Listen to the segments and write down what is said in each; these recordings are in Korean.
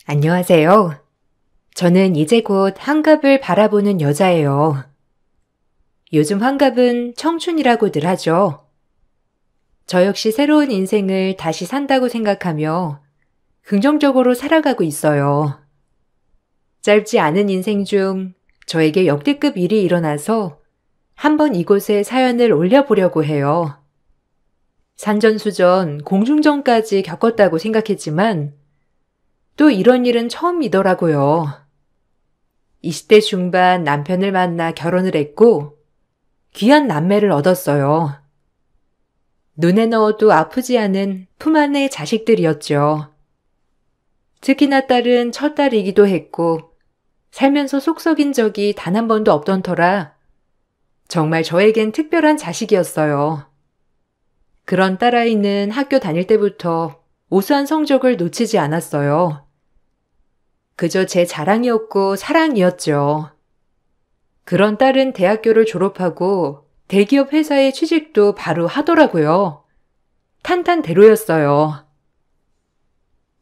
안녕하세요. 저는 이제 곧 환갑을 바라보는 여자예요. 요즘 환갑은 청춘이라고들 하죠. 저 역시 새로운 인생을 다시 산다고 생각하며 긍정적으로 살아가고 있어요. 짧지 않은 인생 중 저에게 역대급 일이 일어나서 한번 이곳에 사연을 올려보려고 해요. 산전수전, 공중전까지 겪었다고 생각했지만 또 이런 일은 처음이더라고요. 20대 중반 남편을 만나 결혼을 했고 귀한 남매를 얻었어요. 눈에 넣어도 아프지 않은 품 안의 자식들이었죠. 특히나 딸은 첫 딸이기도 했고 살면서 속 썩인 적이 단 한 번도 없던 터라 정말 저에겐 특별한 자식이었어요. 그런 딸아이는 학교 다닐 때부터 우수한 성적을 놓치지 않았어요. 그저 제 자랑이었고 사랑이었죠. 그런 딸은 대학교를 졸업하고 대기업 회사에 취직도 바로 하더라고요. 탄탄대로였어요.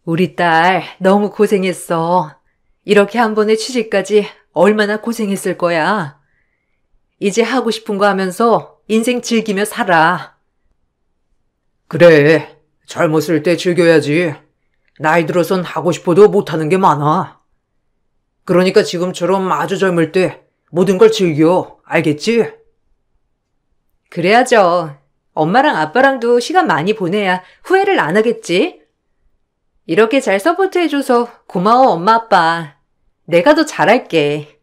우리 딸 너무 고생했어. 이렇게 한 번에 취직까지 얼마나 고생했을 거야. 이제 하고 싶은 거 하면서 인생 즐기며 살아. 그래, 젊었을 때 즐겨야지. 나이 들어선 하고 싶어도 못하는 게 많아. 그러니까 지금처럼 아주 젊을 때 모든 걸 즐겨, 알겠지? 그래야죠. 엄마랑 아빠랑도 시간 많이 보내야 후회를 안 하겠지? 이렇게 잘 서포트해줘서 고마워, 엄마, 아빠. 내가 더 잘할게.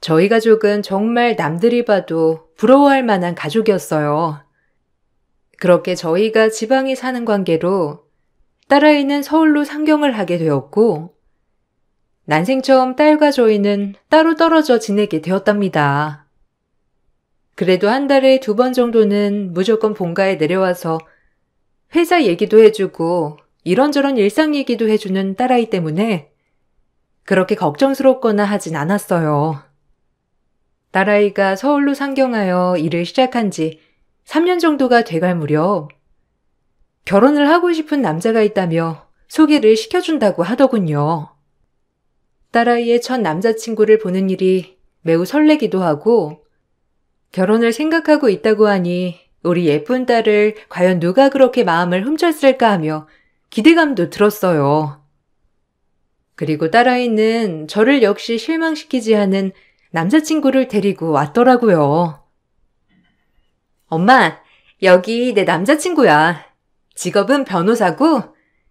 저희 가족은 정말 남들이 봐도 부러워할 만한 가족이었어요. 그렇게 저희가 지방에 사는 관계로 딸아이는 서울로 상경을 하게 되었고 난생 처음 딸과 저희는 따로 떨어져 지내게 되었답니다. 그래도 한 달에 2번 정도는 무조건 본가에 내려와서 회사 얘기도 해주고 이런저런 일상 얘기도 해주는 딸아이 때문에 그렇게 걱정스럽거나 하진 않았어요. 딸아이가 서울로 상경하여 일을 시작한 지 3년 정도가 돼갈 무렵 결혼을 하고 싶은 남자가 있다며 소개를 시켜준다고 하더군요. 딸아이의 첫 남자친구를 보는 일이 매우 설레기도 하고 결혼을 생각하고 있다고 하니 우리 예쁜 딸을 과연 누가 그렇게 마음을 훔쳤을까 하며 기대감도 들었어요. 그리고 딸아이는 저를 역시 실망시키지 않은 남자친구를 데리고 왔더라고요. 엄마, 여기 내 남자친구야. 직업은 변호사고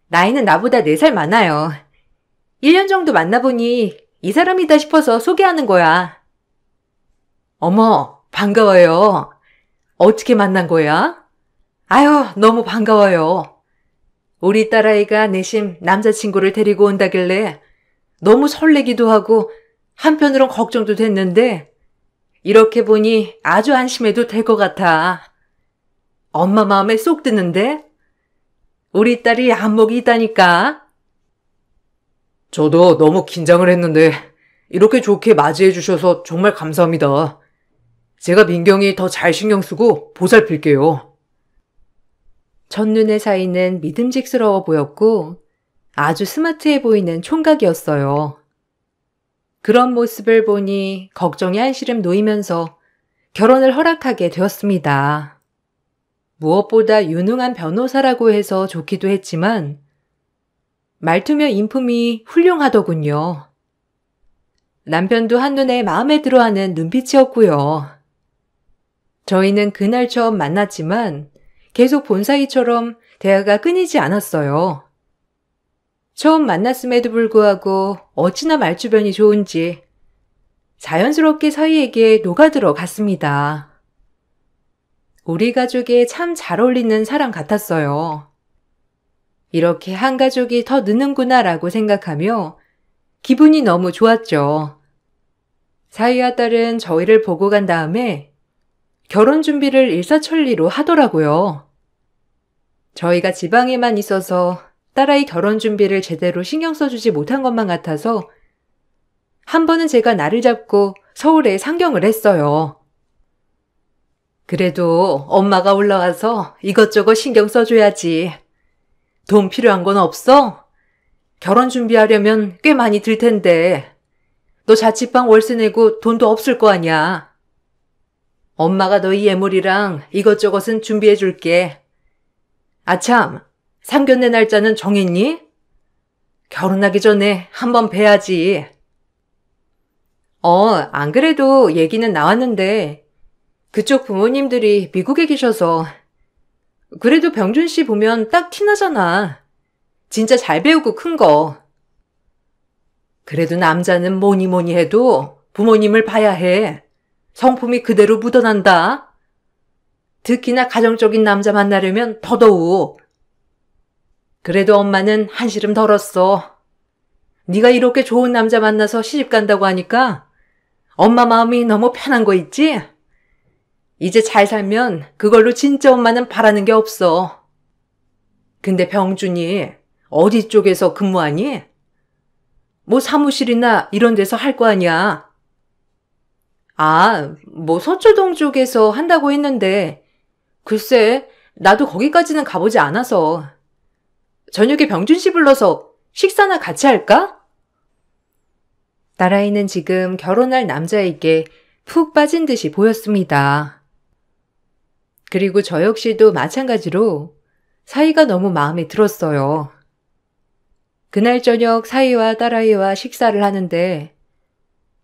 나이는 나보다 4살 많아요. 1년 정도 만나보니 이 사람이다 싶어서 소개하는 거야. 어머, 반가워요. 어떻게 만난 거야? 아유, 너무 반가워요. 우리 딸아이가 내심 남자친구를 데리고 온다길래 너무 설레기도 하고 한편으론 걱정도 됐는데 이렇게 보니 아주 안심해도 될 것 같아. 엄마 마음에 쏙 드는데? 우리 딸이 안목이 있다니까. 저도 너무 긴장을 했는데 이렇게 좋게 맞이해 주셔서 정말 감사합니다. 제가 민경이 더 잘 신경 쓰고 보살필게요. 첫눈에 사이는 믿음직스러워 보였고 아주 스마트해 보이는 총각이었어요. 그런 모습을 보니 걱정이 한시름 놓이면서 결혼을 허락하게 되었습니다. 무엇보다 유능한 변호사라고 해서 좋기도 했지만 말투며 인품이 훌륭하더군요. 남편도 한눈에 마음에 들어하는 눈빛이었고요. 저희는 그날 처음 만났지만 계속 본 사이처럼 대화가 끊이지 않았어요. 처음 만났음에도 불구하고 어찌나 말주변이 좋은지 자연스럽게 사이에게 녹아들어 갔습니다. 우리 가족에 참 잘 어울리는 사람 같았어요. 이렇게 한 가족이 더 느는구나라고 생각하며 기분이 너무 좋았죠. 사위와 딸은 저희를 보고 간 다음에 결혼 준비를 일사천리로 하더라고요. 저희가 지방에만 있어서 딸아이 결혼 준비를 제대로 신경 써주지 못한 것만 같아서 한 번은 제가 날을 잡고 서울에 상경을 했어요. 그래도 엄마가 올라와서 이것저것 신경 써줘야지. 돈 필요한 건 없어? 결혼 준비하려면 꽤 많이 들 텐데. 너 자취방 월세 내고 돈도 없을 거 아니야. 엄마가 너희 예물이랑 이것저것은 준비해 줄게. 아참, 상견례 날짜는 정했니? 결혼하기 전에 한번 뵈야지. 안 그래도 얘기는 나왔는데 그쪽 부모님들이 미국에 계셔서. 그래도 병준 씨 보면 딱 티나잖아. 진짜 잘 배우고 큰 거. 그래도 남자는 뭐니 뭐니 해도 부모님을 봐야 해. 성품이 그대로 묻어난다. 특히나 가정적인 남자 만나려면 더더욱. 그래도 엄마는 한시름 덜었어. 네가 이렇게 좋은 남자 만나서 시집 간다고 하니까 엄마 마음이 너무 편한 거 있지? 이제 잘 살면 그걸로 진짜 엄마는 바라는 게 없어. 근데 병준이 어디 쪽에서 근무하니? 뭐 사무실이나 이런 데서 할 거 아니야. 뭐 서초동 쪽에서 한다고 했는데 글쎄 나도 거기까지는 가보지 않아서. 저녁에 병준 씨 불러서 식사나 같이 할까? 딸아이는 지금 결혼할 남자에게 푹 빠진 듯이 보였습니다. 그리고 저 역시도 마찬가지로 사이가 너무 마음에 들었어요. 그날 저녁 사이와 딸아이와 식사를 하는데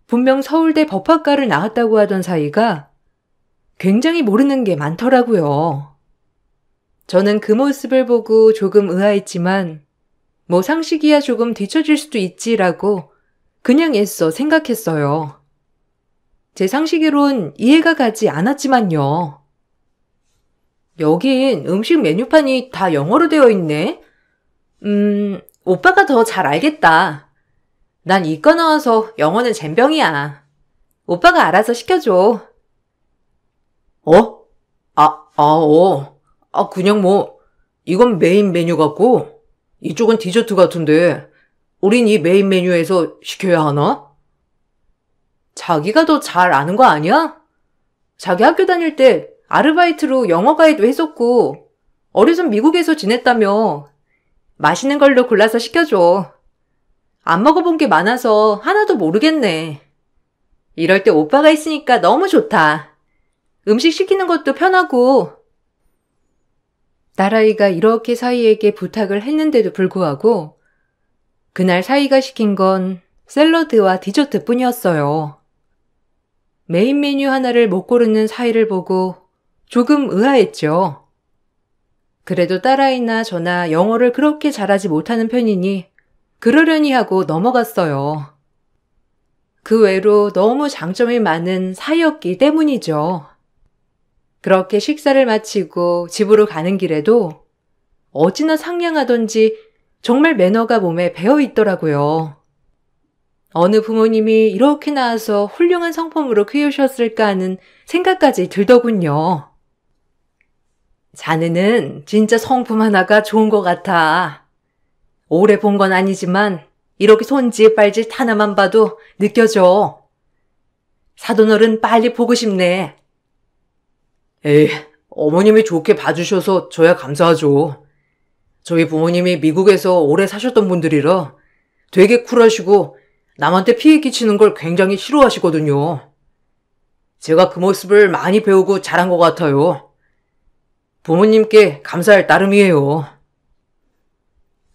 분명 서울대 법학과를 나왔다고 하던 사이가 굉장히 모르는 게 많더라고요. 저는 그 모습을 보고 조금 의아했지만 뭐 상식이야 조금 뒤처질 수도 있지라고 그냥 애써 생각했어요. 제 상식으론 이해가 가지 않았지만요. 여긴 음식 메뉴판이 다 영어로 되어 있네. 오빠가 더 잘 알겠다. 난 이과 나와서 영어는 젬병이야. 오빠가 알아서 시켜줘. 그냥 뭐, 이건 메인 메뉴 같고, 이쪽은 디저트 같은데, 우린 이 메인 메뉴에서 시켜야 하나? 자기가 더 잘 아는 거 아니야? 자기 학교 다닐 때 아르바이트로 영어 가이드 했었고, 어려서 미국에서 지냈다며. 맛있는 걸로 골라서 시켜줘. 안 먹어본 게 많아서 하나도 모르겠네. 이럴 때 오빠가 있으니까 너무 좋다. 음식 시키는 것도 편하고. 딸아이가 이렇게 사이에게 부탁을 했는데도 불구하고 그날 사이가 시킨 건 샐러드와 디저트 뿐이었어요. 메인 메뉴 하나를 못 고르는 사이를 보고 조금 의아했죠. 그래도 딸아이나 저나 영어를 그렇게 잘하지 못하는 편이니 그러려니 하고 넘어갔어요. 그 외로 너무 장점이 많은 사이였기 때문이죠. 그렇게 식사를 마치고 집으로 가는 길에도 어찌나 상냥하던지 정말 매너가 몸에 배어 있더라고요. 어느 부모님이 이렇게 낳아서 훌륭한 성품으로 키우셨을까 하는 생각까지 들더군요. 자네는 진짜 성품 하나가 좋은 것 같아. 오래 본 건 아니지만 이렇게 손짓 발짓 하나만 봐도 느껴져. 사돈어른 빨리 보고 싶네. 에이, 어머님이 좋게 봐주셔서 저야 감사하죠. 저희 부모님이 미국에서 오래 사셨던 분들이라 되게 쿨하시고 남한테 피해 끼치는 걸 굉장히 싫어하시거든요. 제가 그 모습을 많이 배우고 자란 것 같아요. 부모님께 감사할 따름이에요.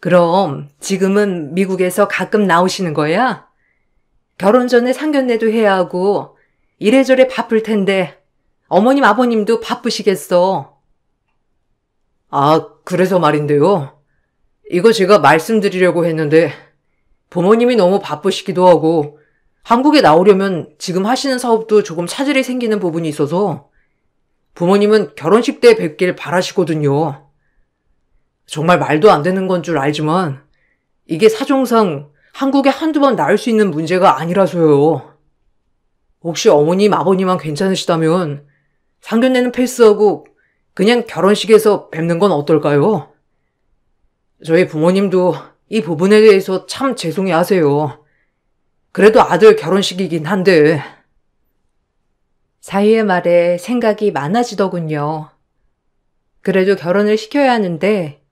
그럼 지금은 미국에서 가끔 나오시는 거야? 결혼 전에 상견례도 해야 하고 이래저래 바쁠 텐데 어머님 아버님도 바쁘시겠어. 그래서 말인데요. 이거 제가 말씀드리려고 했는데 부모님이 너무 바쁘시기도 하고 한국에 나오려면 지금 하시는 사업도 조금 차질이 생기는 부분이 있어서 부모님은 결혼식 때 뵙길 바라시거든요. 정말 말도 안 되는 건 줄 알지만 이게 사정상 한국에 한두 번 나올 수 있는 문제가 아니라서요. 혹시 어머님, 아버님만 괜찮으시다면 상견례는 패스하고 그냥 결혼식에서 뵙는 건 어떨까요? 저희 부모님도 이 부분에 대해서 참 죄송해 하세요. 그래도 아들 결혼식이긴 한데. 사위의 말에 생각이 많아지더군요. 그래도 결혼을 시켜야 하는데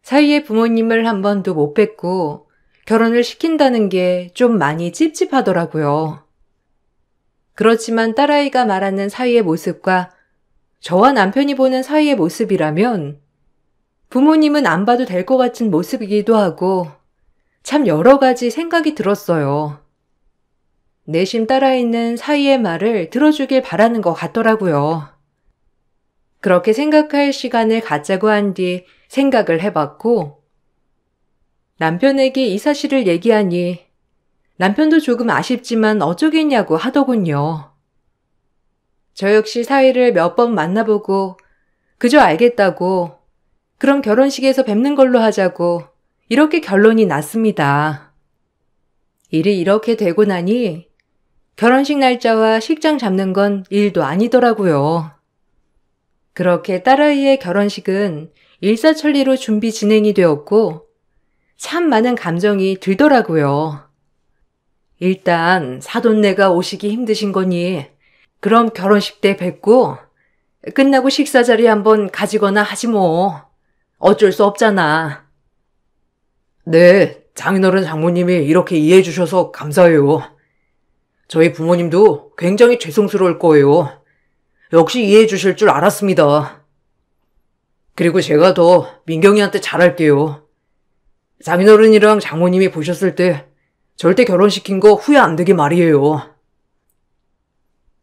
사위의 부모님을 한 번도 못 뵙고 결혼을 시킨다는 게 좀 많이 찝찝하더라고요. 그렇지만 딸아이가 말하는 사위의 모습과 저와 남편이 보는 사위의 모습이라면 부모님은 안 봐도 될 것 같은 모습이기도 하고 참 여러 가지 생각이 들었어요. 내심 딸아이는 사위의 말을 들어주길 바라는 것 같더라고요. 그렇게 생각할 시간을 갖자고 한 뒤 생각을 해봤고 남편에게 이 사실을 얘기하니 남편도 조금 아쉽지만 어쩌겠냐고 하더군요. 저 역시 사위를 몇 번 만나보고 그저 알겠다고 그럼 결혼식에서 뵙는 걸로 하자고 이렇게 결론이 났습니다. 일이 이렇게 되고 나니 결혼식 날짜와 식장 잡는 건 일도 아니더라고요. 그렇게 딸아이의 결혼식은 일사천리로 준비 진행이 되었고 참 많은 감정이 들더라고요. 일단 사돈네가 오시기 힘드신 거니 그럼 결혼식 때 뵙고 끝나고 식사 자리 한번 가지거나 하지 뭐. 어쩔 수 없잖아. 네, 장인어른 장모님이 이렇게 이해해 주셔서 감사해요. 저희 부모님도 굉장히 죄송스러울 거예요. 역시 이해해 주실 줄 알았습니다. 그리고 제가 더 민경이한테 잘할게요. 장인어른이랑 장모님이 보셨을 때 절대 결혼시킨 거 후회 안 되게 말이에요.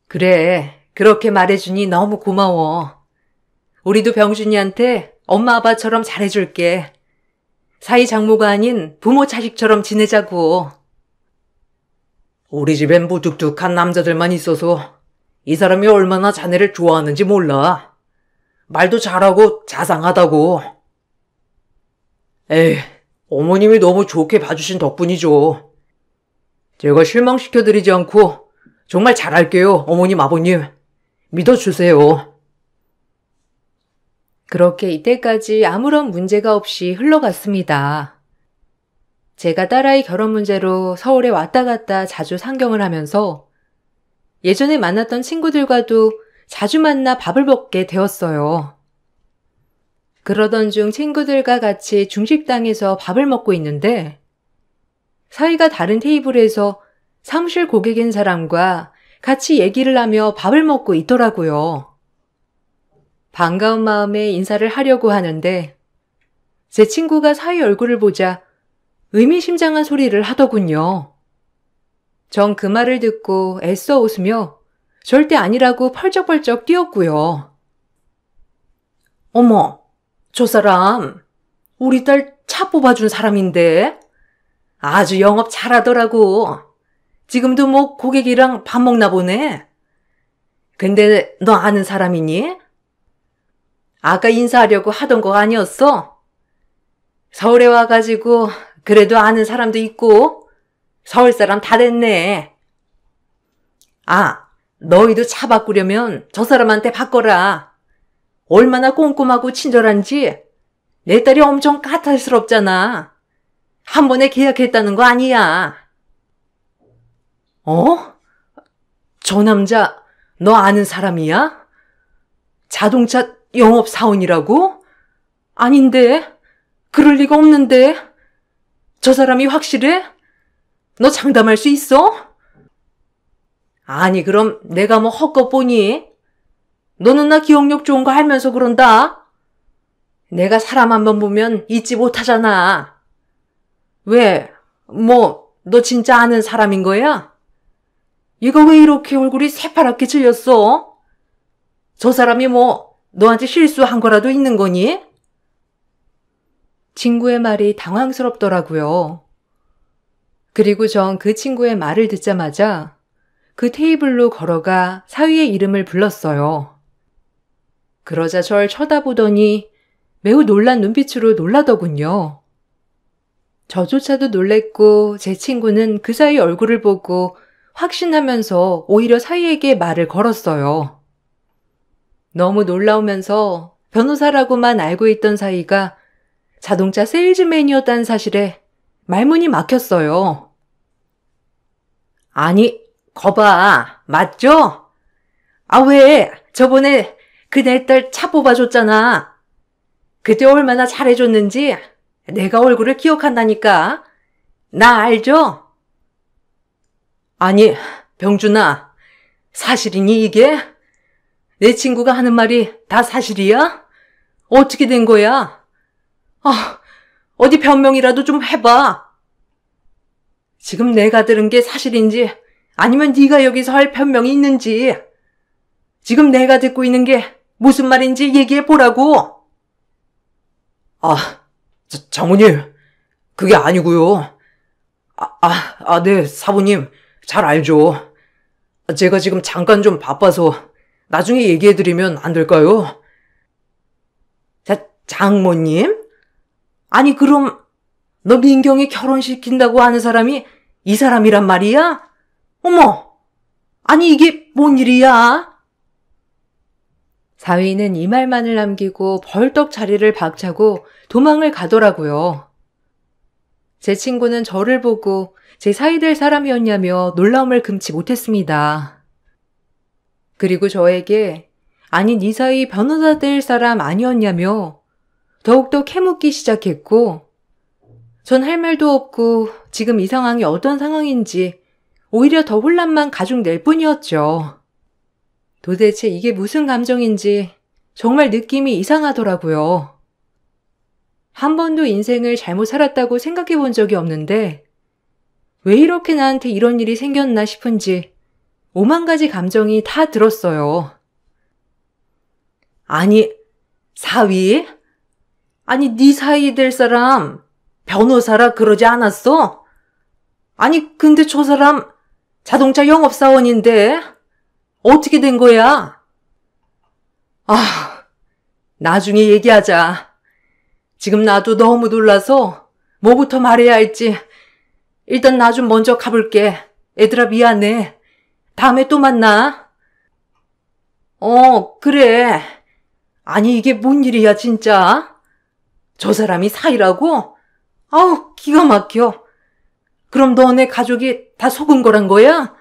그래, 그렇게 말해주니 너무 고마워. 우리도 병준이한테 엄마 아빠처럼 잘해줄게. 사이 장모가 아닌 부모 자식처럼 지내자고. 우리 집엔 무뚝뚝한 남자들만 있어서 이 사람이 얼마나 자네를 좋아하는지 몰라. 말도 잘하고 자상하다고. 에이, 어머님이 너무 좋게 봐주신 덕분이죠. 제가 실망시켜드리지 않고 정말 잘할게요, 어머님, 아버님. 믿어주세요. 그렇게 이때까지 아무런 문제가 없이 흘러갔습니다. 제가 딸아이 결혼 문제로 서울에 왔다 갔다 자주 상경을 하면서 예전에 만났던 친구들과도 자주 만나 밥을 먹게 되었어요. 그러던 중 친구들과 같이 중식당에서 밥을 먹고 있는데 사이가 다른 테이블에서 사무실 고객인 사람과 같이 얘기를 하며 밥을 먹고 있더라고요. 반가운 마음에 인사를 하려고 하는데 제 친구가 사위 얼굴을 보자 의미심장한 소리를 하더군요. 전 그 말을 듣고 애써 웃으며 절대 아니라고 펄쩍펄쩍 뛰었고요. 어머, 저 사람 우리 딸 차 뽑아준 사람인데 아주 영업 잘하더라고. 지금도 뭐 고객이랑 밥 먹나 보네. 근데 너 아는 사람이니? 아까 인사하려고 하던 거 아니었어? 서울에 와가지고 그래도 아는 사람도 있고 서울 사람 다 됐네. 아, 너희도 차 바꾸려면 저 사람한테 바꿔라. 얼마나 꼼꼼하고 친절한지 내 딸이 엄청 까탈스럽잖아. 한 번에 계약했다는 거 아니야. 어? 저 남자 너 아는 사람이야? 자동차 영업사원이라고? 아닌데? 그럴 리가 없는데? 저 사람이 확실해? 너 장담할 수 있어? 아니 그럼 내가 뭐 헛것 보니? 너는 나 기억력 좋은 거 알면서 그런다? 내가 사람 한번 보면 잊지 못하잖아. 왜? 뭐 너 진짜 아는 사람인 거야? 얘가 왜 이렇게 얼굴이 새파랗게 질렸어? 저 사람이 뭐 너한테 실수한 거라도 있는 거니? 친구의 말이 당황스럽더라고요. 그리고 전 그 친구의 말을 듣자마자 그 테이블로 걸어가 사위의 이름을 불렀어요. 그러자 절 쳐다보더니 매우 놀란 눈빛으로 놀라더군요. 저조차도 놀랬고 제 친구는 그 사이 얼굴을 보고 확신하면서 오히려 사위에게 말을 걸었어요. 너무 놀라우면서 변호사라고만 알고 있던 사위가 자동차 세일즈맨이었다는 사실에 말문이 막혔어요. 아니, 거봐, 맞죠? 아, 왜 저번에 그 내 딸 차 뽑아줬잖아. 그때 얼마나 잘해줬는지 내가 얼굴을 기억한다니까. 나 알죠? 아니, 병준아, 사실이니 이게? 내 친구가 하는 말이 다 사실이야? 어떻게 된 거야? 어디 변명이라도 좀 해봐. 지금 내가 들은 게 사실인지 아니면 네가 여기서 할 변명이 있는지 지금 내가 듣고 있는 게 무슨 말인지 얘기해 보라고. 장모님, 그게 아니고요. 네, 사부님, 잘 알죠. 제가 지금 잠깐 좀 바빠서 나중에 얘기해드리면 안 될까요? 장모님? 아니, 그럼 너 민경이 결혼시킨다고 하는 사람이 이 사람이란 말이야? 어머, 아니 이게 뭔 일이야? 사위는 이 말만을 남기고 벌떡 자리를 박차고 도망을 가더라고요. 제 친구는 저를 보고 제 사이 될 사람이었냐며 놀라움을 금치 못했습니다. 그리고 저에게 아니 네 사이 변호사 될 사람 아니었냐며 더욱더 캐묻기 시작했고 전 할 말도 없고 지금 이 상황이 어떤 상황인지 오히려 더 혼란만 가중 낼 뿐이었죠. 도대체 이게 무슨 감정인지 정말 느낌이 이상하더라고요. 한 번도 인생을 잘못 살았다고 생각해 본 적이 없는데 왜 이렇게 나한테 이런 일이 생겼나 싶은지 오만 가지 감정이 다 들었어요. 아니, 사위? 아니, 네 사이 될 사람 변호사라 그러지 않았어? 아니, 근데 저 사람 자동차 영업사원인데 어떻게 된 거야? 나중에 얘기하자. 지금 나도 너무 놀라서 뭐부터 말해야 할지. 일단 나 좀 먼저 가볼게. 애들아 미안해. 다음에 또 만나. 그래. 아니 이게 뭔 일이야 진짜? 저 사람이 사이라고? 기가 막혀. 그럼 너네 가족이 다 속은 거란 거야?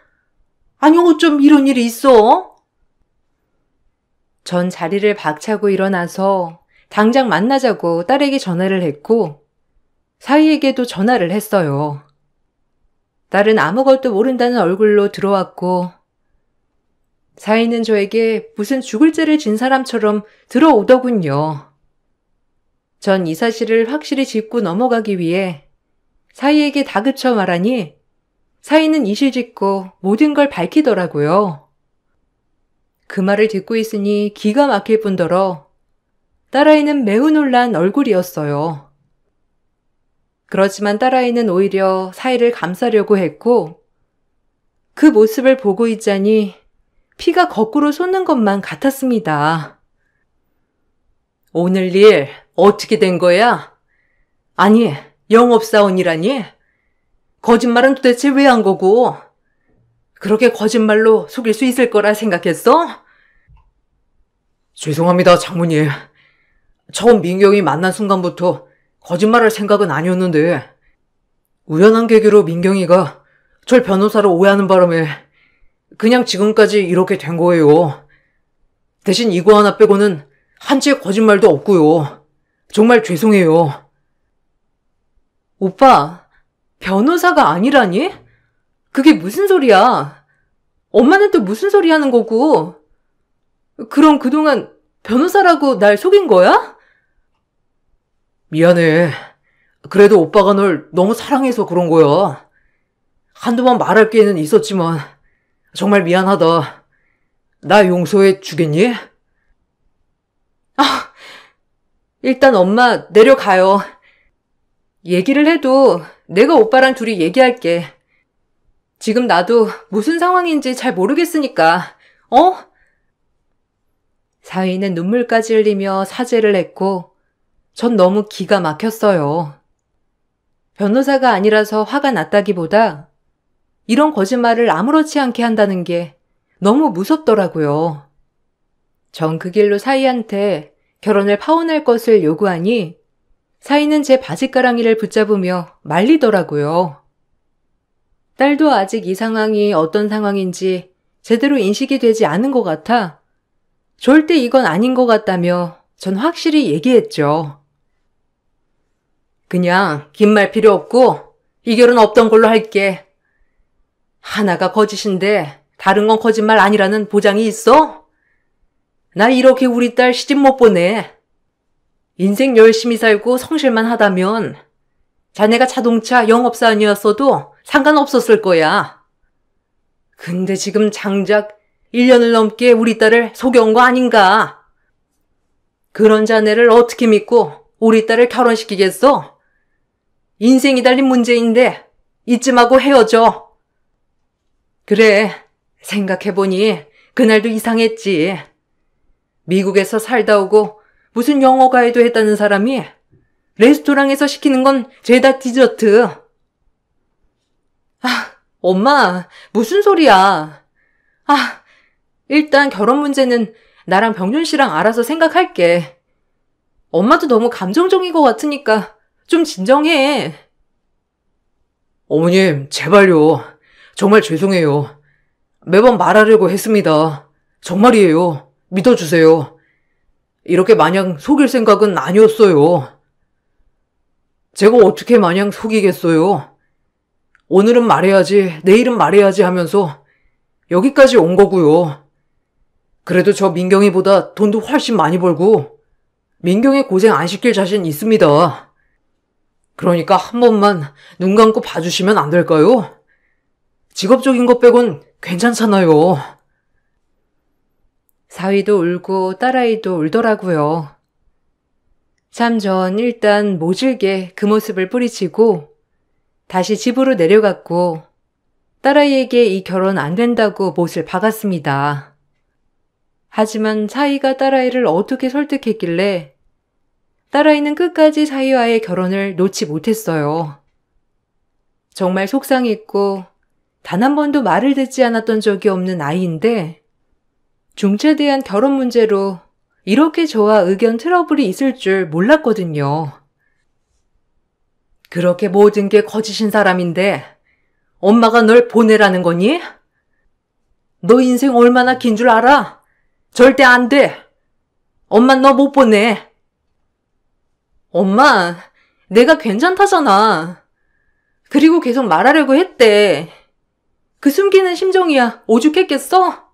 아니 어쩜 이런 일이 있어? 전 자리를 박차고 일어나서 당장 만나자고 딸에게 전화를 했고 사위에게도 전화를 했어요. 딸은 아무것도 모른다는 얼굴로 들어왔고 사위는 저에게 무슨 죽을 죄를 진 사람처럼 들어오더군요. 전 이 사실을 확실히 짚고 넘어가기 위해 사위에게 다그쳐 말하니 사위는 이실 짓고 모든 걸 밝히더라고요. 그 말을 듣고 있으니 기가 막힐 뿐더러 딸아이는 매우 놀란 얼굴이었어요. 그렇지만 딸아이는 오히려 사위를 감싸려고 했고 그 모습을 보고 있자니 피가 거꾸로 솟는 것만 같았습니다. 오늘 일 어떻게 된 거야? 아니, 영업사원이라니? 거짓말은 도대체 왜 한 거고? 그렇게 거짓말로 속일 수 있을 거라 생각했어? 죄송합니다, 장모님. 처음 민경이 만난 순간부터 거짓말할 생각은 아니었는데 우연한 계기로 민경이가 절 변호사로 오해하는 바람에 그냥 지금까지 이렇게 된 거예요. 대신 이거 하나 빼고는 한치의 거짓말도 없고요. 정말 죄송해요. 오빠, 변호사가 아니라니? 그게 무슨 소리야? 엄마는 또 무슨 소리 하는 거고? 그럼 그동안 변호사라고 날 속인 거야? 미안해. 그래도 오빠가 널 너무 사랑해서 그런 거야. 한두 번 말할 기회는 있었지만 정말 미안하다. 나 용서해 주겠니? 일단 엄마 내려가요. 얘기를 해도 내가 오빠랑 둘이 얘기할게. 지금 나도 무슨 상황인지 잘 모르겠으니까, 사위는 눈물까지 흘리며 사죄를 했고 전 너무 기가 막혔어요. 변호사가 아니라서 화가 났다기보다 이런 거짓말을 아무렇지 않게 한다는 게 너무 무섭더라고요. 전 그 길로 사위한테 결혼을 파혼할 것을 요구하니 사위는 제 바짓가랑이를 붙잡으며 말리더라고요. 딸도 아직 이 상황이 어떤 상황인지 제대로 인식이 되지 않은 것 같아 절대 이건 아닌 것 같다며 전 확실히 얘기했죠. 그냥 긴 말 필요 없고 이 결혼 없던 걸로 할게. 하나가 거짓인데 다른 건 거짓말 아니라는 보장이 있어? 나 이렇게 우리 딸 시집 못 보내. 인생 열심히 살고 성실만 하다면 자네가 자동차 영업사 아니었어도 상관없었을 거야. 근데 지금 장작 1년을 넘게 우리 딸을 속여온 거 아닌가? 그런 자네를 어떻게 믿고 우리 딸을 결혼시키겠어? 인생이 달린 문제인데 이쯤하고 헤어져. 그래, 생각해보니 그날도 이상했지. 미국에서 살다 오고 무슨 영어 가이드 했다는 사람이 레스토랑에서 시키는 건 죄다 디저트. 엄마, 무슨 소리야. 일단 결혼 문제는 나랑 병준 씨랑 알아서 생각할게. 엄마도 너무 감정적인 것 같으니까 좀 진정해. 어머님, 제발요. 정말 죄송해요. 매번 말하려고 했습니다. 정말이에요. 믿어주세요. 이렇게 마냥 속일 생각은 아니었어요. 제가 어떻게 마냥 속이겠어요? 오늘은 말해야지, 내일은 말해야지 하면서 여기까지 온 거고요. 그래도 저 민경이보다 돈도 훨씬 많이 벌고 민경이 고생 안 시킬 자신 있습니다. 그러니까 한 번만 눈 감고 봐주시면 안 될까요? 직업적인 것 빼곤 괜찮잖아요. 사위도 울고 딸아이도 울더라고요. 참 전 일단 모질게 그 모습을 뿌리치고 다시 집으로 내려갔고 딸아이에게 이 결혼 안 된다고 못을 박았습니다. 하지만 사위가 딸아이를 어떻게 설득했길래 딸아이는 끝까지 사위와의 결혼을 놓지 못했어요. 정말 속상했고 단 한 번도 말을 듣지 않았던 적이 없는 아이인데 중차대한 결혼 문제로 이렇게 저와 의견 트러블이 있을 줄 몰랐거든요. 그렇게 모든 게 거짓인 사람인데 엄마가 널 보내라는 거니? 너 인생 얼마나 긴 줄 알아? 절대 안 돼. 엄마 너 못 보내. 엄마, 내가 괜찮다잖아. 그리고 계속 말하려고 했대. 그 숨기는 심정이야 오죽했겠어?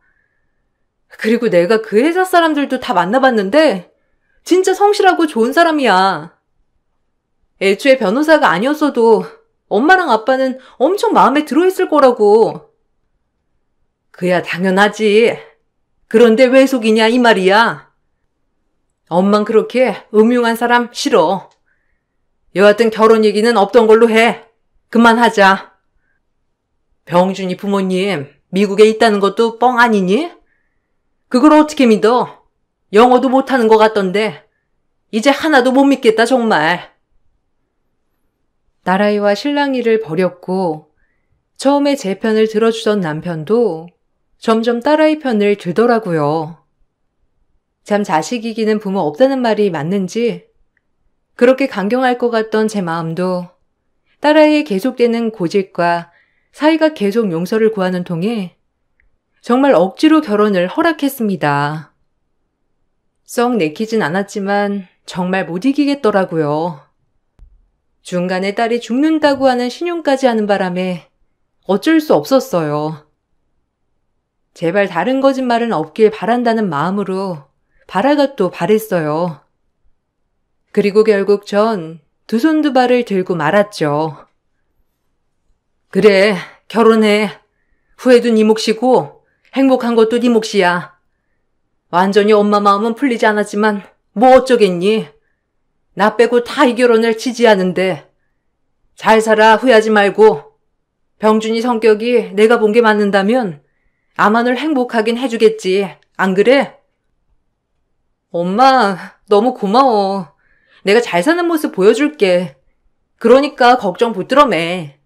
그리고 내가 그 회사 사람들도 다 만나봤는데 진짜 성실하고 좋은 사람이야. 애초에 변호사가 아니었어도 엄마랑 아빠는 엄청 마음에 들어있을 거라고. 그야 당연하지. 그런데 왜 속이냐 이 말이야. 엄만 그렇게 음흉한 사람 싫어. 여하튼 결혼 얘기는 없던 걸로 해. 그만하자. 병준이 부모님 미국에 있다는 것도 뻥 아니니? 그걸 어떻게 믿어? 영어도 못하는 것 같던데 이제 하나도 못 믿겠다 정말. 딸아이와 실랑이를 벌였고 처음에 제 편을 들어주던 남편도 점점 딸아이 편을 들더라고요. 참 자식 이기는 부모 없다는 말이 맞는지 그렇게 강경할 것 같던 제 마음도 딸아이의 계속되는 고집과 사위가 계속 용서를 구하는 통에 정말 억지로 결혼을 허락했습니다. 썩 내키진 않았지만 정말 못 이기겠더라고요. 중간에 딸이 죽는다고 하는 신용까지 하는 바람에 어쩔 수 없었어요. 제발 다른 거짓말은 없길 바란다는 마음으로 바라가 또 바랬어요. 그리고 결국 전 두 손 두 발을 들고 말았죠. 그래, 결혼해. 후회도 네 몫이고 행복한 것도 네 몫이야. 완전히 엄마 마음은 풀리지 않았지만 뭐 어쩌겠니? 나 빼고 다 이 결혼을 지지하는데 잘 살아 후회하지 말고 병준이 성격이 내가 본 게 맞는다면 아마 널 행복하긴 해주겠지. 안 그래? 엄마, 너무 고마워. 내가 잘 사는 모습 보여줄게. 그러니까 걱정 붙들어 매.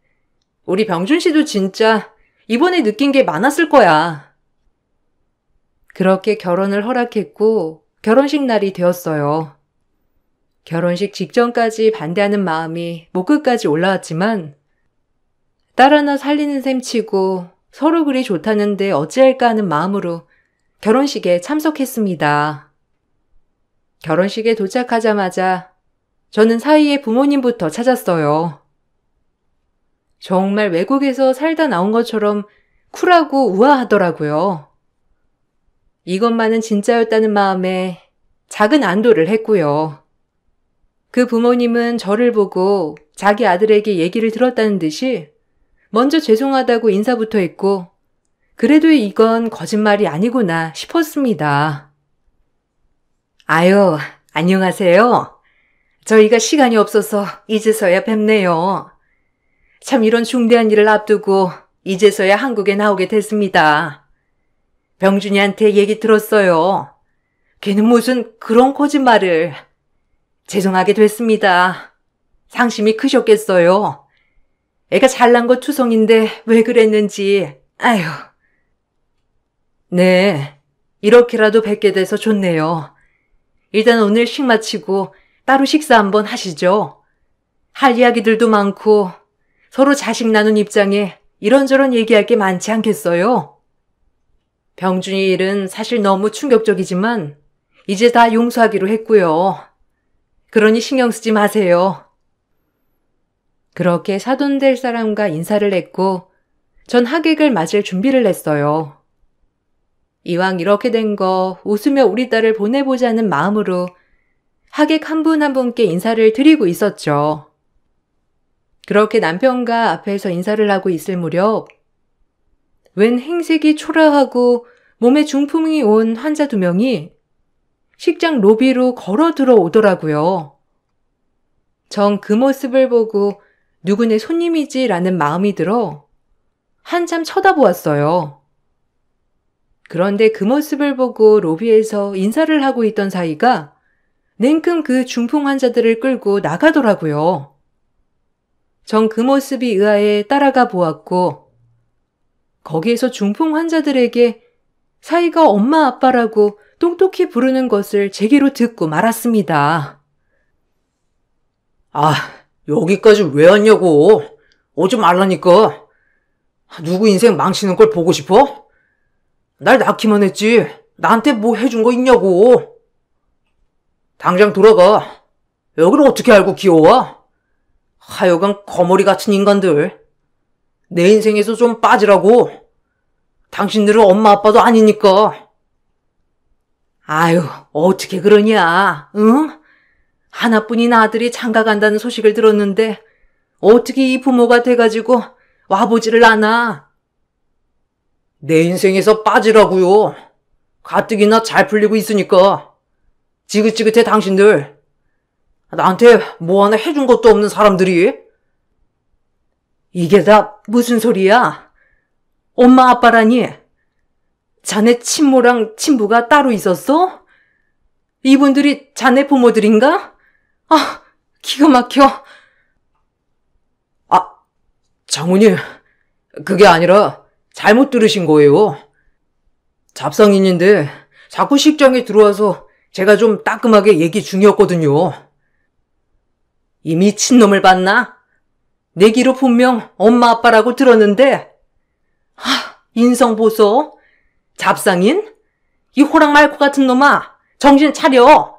우리 병준 씨도 진짜 이번에 느낀 게 많았을 거야. 그렇게 결혼을 허락했고 결혼식 날이 되었어요. 결혼식 직전까지 반대하는 마음이 목 끝까지 올라왔지만 딸 하나 살리는 셈 치고 서로 그리 좋다는데 어찌할까 하는 마음으로 결혼식에 참석했습니다. 결혼식에 도착하자마자 저는 사위의 부모님부터 찾았어요. 정말 외국에서 살다 나온 것처럼 쿨하고 우아하더라고요. 이것만은 진짜였다는 마음에 작은 안도를 했고요. 그 부모님은 저를 보고 자기 아들에게 얘기를 들었다는 듯이 먼저 죄송하다고 인사부터 했고, 그래도 이건 거짓말이 아니구나 싶었습니다. 아유, 안녕하세요. 저희가 시간이 없어서 이제서야 뵙네요. 참 이런 중대한 일을 앞두고 이제서야 한국에 나오게 됐습니다. 병준이한테 얘기 들었어요. 걔는 무슨 그런 거짓말을. 죄송하게 됐습니다. 상심이 크셨겠어요. 애가 잘난 거 투성인데 왜 그랬는지. 아휴. 네, 이렇게라도 뵙게 돼서 좋네요. 일단 오늘 식 마치고 따로 식사 한번 하시죠. 할 이야기들도 많고 서로 자식 나눈 입장에 이런저런 얘기할 게 많지 않겠어요? 병준이 일은 사실 너무 충격적이지만 이제 다 용서하기로 했고요. 그러니 신경 쓰지 마세요. 그렇게 사돈될 사람과 인사를 했고 전 하객을 맞을 준비를 했어요. 이왕 이렇게 된 거 웃으며 우리 딸을 보내보자는 마음으로 하객 한 분 한 분께 인사를 드리고 있었죠. 그렇게 남편과 앞에서 인사를 하고 있을 무렵 웬 행색이 초라하고 몸에 중풍이 온 환자 2명이 식장 로비로 걸어 들어오더라고요. 전 그 모습을 보고 누구네 손님이지라는 마음이 들어 한참 쳐다보았어요. 그런데 그 모습을 보고 로비에서 인사를 하고 있던 사이가 냉큼 그 중풍 환자들을 끌고 나가더라고요. 전 그 모습이 의아해 따라가 보았고 거기에서 중풍 환자들에게 사이가 엄마 아빠라고 똑똑히 부르는 것을 제 귀로 듣고 말았습니다. 아, 여기까지 왜 왔냐고. 오지 말라니까. 누구 인생 망치는 걸 보고 싶어? 날 낳기만 했지. 나한테 뭐 해준 거 있냐고. 당장 돌아가. 여기를 어떻게 알고 기어와? 하여간 거머리 같은 인간들. 내 인생에서 좀 빠지라고. 당신들은 엄마 아빠도 아니니까. 아유, 어떻게 그러냐, 응? 하나뿐인 아들이 장가 간다는 소식을 들었는데 어떻게 이 부모가 돼가지고 와보지를 않아. 내 인생에서 빠지라고요. 가뜩이나 잘 풀리고 있으니까. 지긋지긋해 당신들. 나한테 뭐 하나 해준 것도 없는 사람들이. 이게 다 무슨 소리야? 엄마 아빠라니? 자네 친모랑 친부가 따로 있었어? 이분들이 자네 부모들인가? 아, 기가 막혀. 아, 장모님, 그게 아니라 잘못 들으신 거예요. 잡상인인데 자꾸 식장에 들어와서 제가 좀 따끔하게 얘기 중이었거든요. 이 미친놈을 봤나? 내 귀로 분명 엄마 아빠라고 들었는데 인성 보소. 잡상인? 이 호랑말코 같은 놈아, 정신 차려.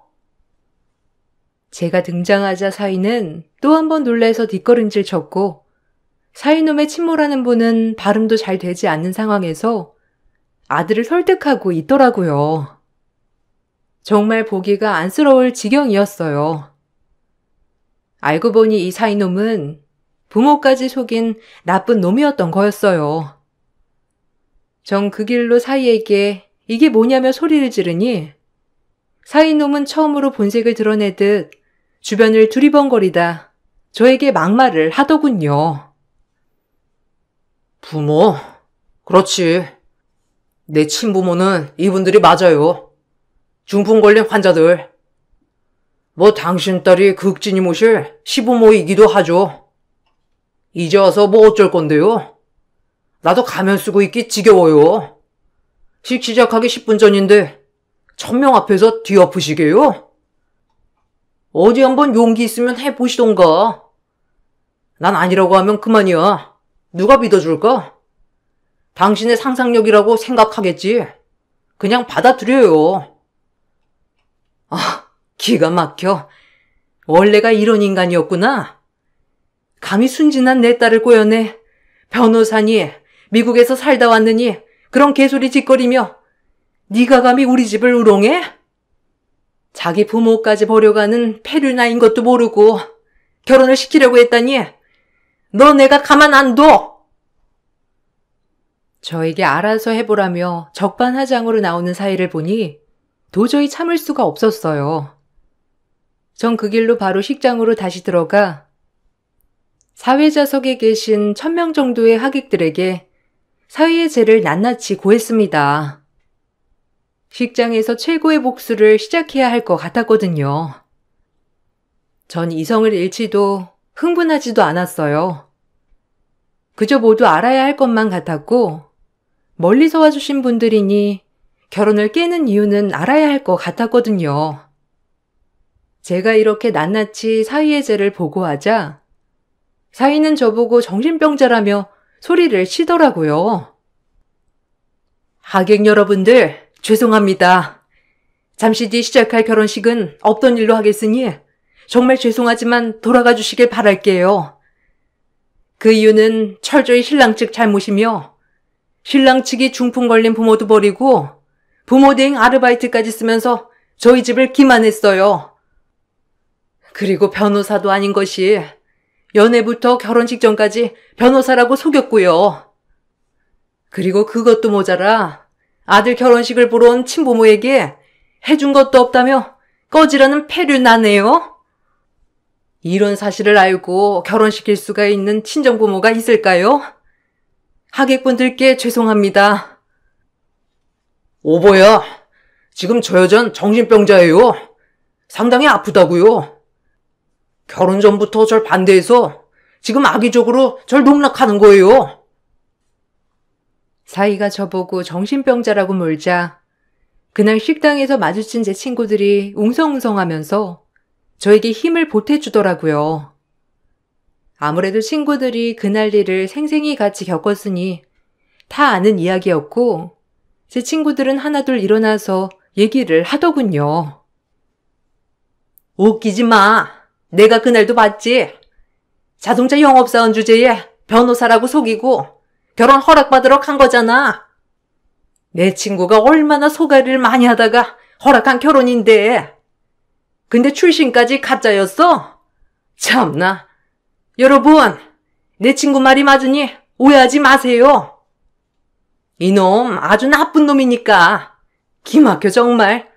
제가 등장하자 사위는 또 한 번 놀라서 뒷걸음질 쳤고 사위놈의 친모라는 분은 발음도 잘 되지 않는 상황에서 아들을 설득하고 있더라고요. 정말 보기가 안쓰러울 지경이었어요. 알고 보니 이 사위놈은 부모까지 속인 나쁜 놈이었던 거였어요. 전 그 길로 사위에게 이게 뭐냐며 소리를 지르니 사위놈은 처음으로 본색을 드러내듯 주변을 두리번거리다 저에게 막말을 하더군요. 부모? 그렇지. 내 친부모는 이분들이 맞아요. 중풍 걸린 환자들. 뭐 당신 딸이 극진히 모실 시부모이기도 하죠. 이제 와서 뭐 어쩔 건데요? 나도 가면 쓰고 있기 지겨워요. 식 시작하기 10분 전인데 1000명 앞에서 뒤엎으시게요? 어디 한번 용기 있으면 해보시던가. 난 아니라고 하면 그만이야. 누가 믿어줄까? 당신의 상상력이라고 생각하겠지. 그냥 받아들여요. 아, 기가 막혀. 원래가 이런 인간이었구나. 감히 순진한 내 딸을 꼬여내 변호사니 미국에서 살다 왔느니 그런 개소리 짓거리며 네가 감히 우리 집을 우롱해? 자기 부모까지 버려가는 페류나인 것도 모르고 결혼을 시키려고 했다니 너 내가 가만 안 둬! 저에게 알아서 해보라며 적반하장으로 나오는 사이를 보니 도저히 참을 수가 없었어요. 전 그 길로 바로 식장으로 다시 들어가 사회자석에 계신 1000명 정도의 하객들에게 사위의 죄를 낱낱이 고했습니다. 식장에서 최고의 복수를 시작해야 할 것 같았거든요. 전 이성을 잃지도 흥분하지도 않았어요. 그저 모두 알아야 할 것만 같았고 멀리서 와주신 분들이니 결혼을 깨는 이유는 알아야 할 것 같았거든요. 제가 이렇게 낱낱이 사위의 죄를 보고하자 사위는 저보고 정신병자라며 소리를 치더라고요. 하객 여러분들 죄송합니다. 잠시 뒤 시작할 결혼식은 없던 일로 하겠으니 정말 죄송하지만 돌아가 주시길 바랄게요. 그 이유는 철저히 신랑 측 잘못이며 신랑 측이 중풍 걸린 부모도 버리고 부모 대행 아르바이트까지 쓰면서 저희 집을 기만했어요. 그리고 변호사도 아닌 것이 연애부터 결혼식 전까지 변호사라고 속였고요. 그리고 그것도 모자라 아들 결혼식을 보러 온 친부모에게 해준 것도 없다며 꺼지라는 패를 나네요. 이런 사실을 알고 결혼시킬 수가 있는 친정부모가 있을까요? 하객분들께 죄송합니다. 오보야, 지금 저 여잔 정신병자예요. 상당히 아프다고요. 결혼 전부터 절 반대해서 지금 악의적으로 절 농락하는 거예요. 사위가 저보고 정신병자라고 몰자 그날 식당에서 마주친 제 친구들이 웅성웅성하면서 저에게 힘을 보태주더라고요. 아무래도 친구들이 그날 일을 생생히 같이 겪었으니 다 아는 이야기였고 제 친구들은 하나둘 일어나서 얘기를 하더군요. 웃기지 마. 내가 그날도 봤지. 자동차 영업사원 주제에 변호사라고 속이고 결혼 허락받으러 간 거잖아. 내 친구가 얼마나 소가리를 많이 하다가 허락한 결혼인데. 근데 출신까지 가짜였어? 참나. 여러분, 내 친구 말이 맞으니 오해하지 마세요. 이놈 아주 나쁜 놈이니까. 기막혀 정말.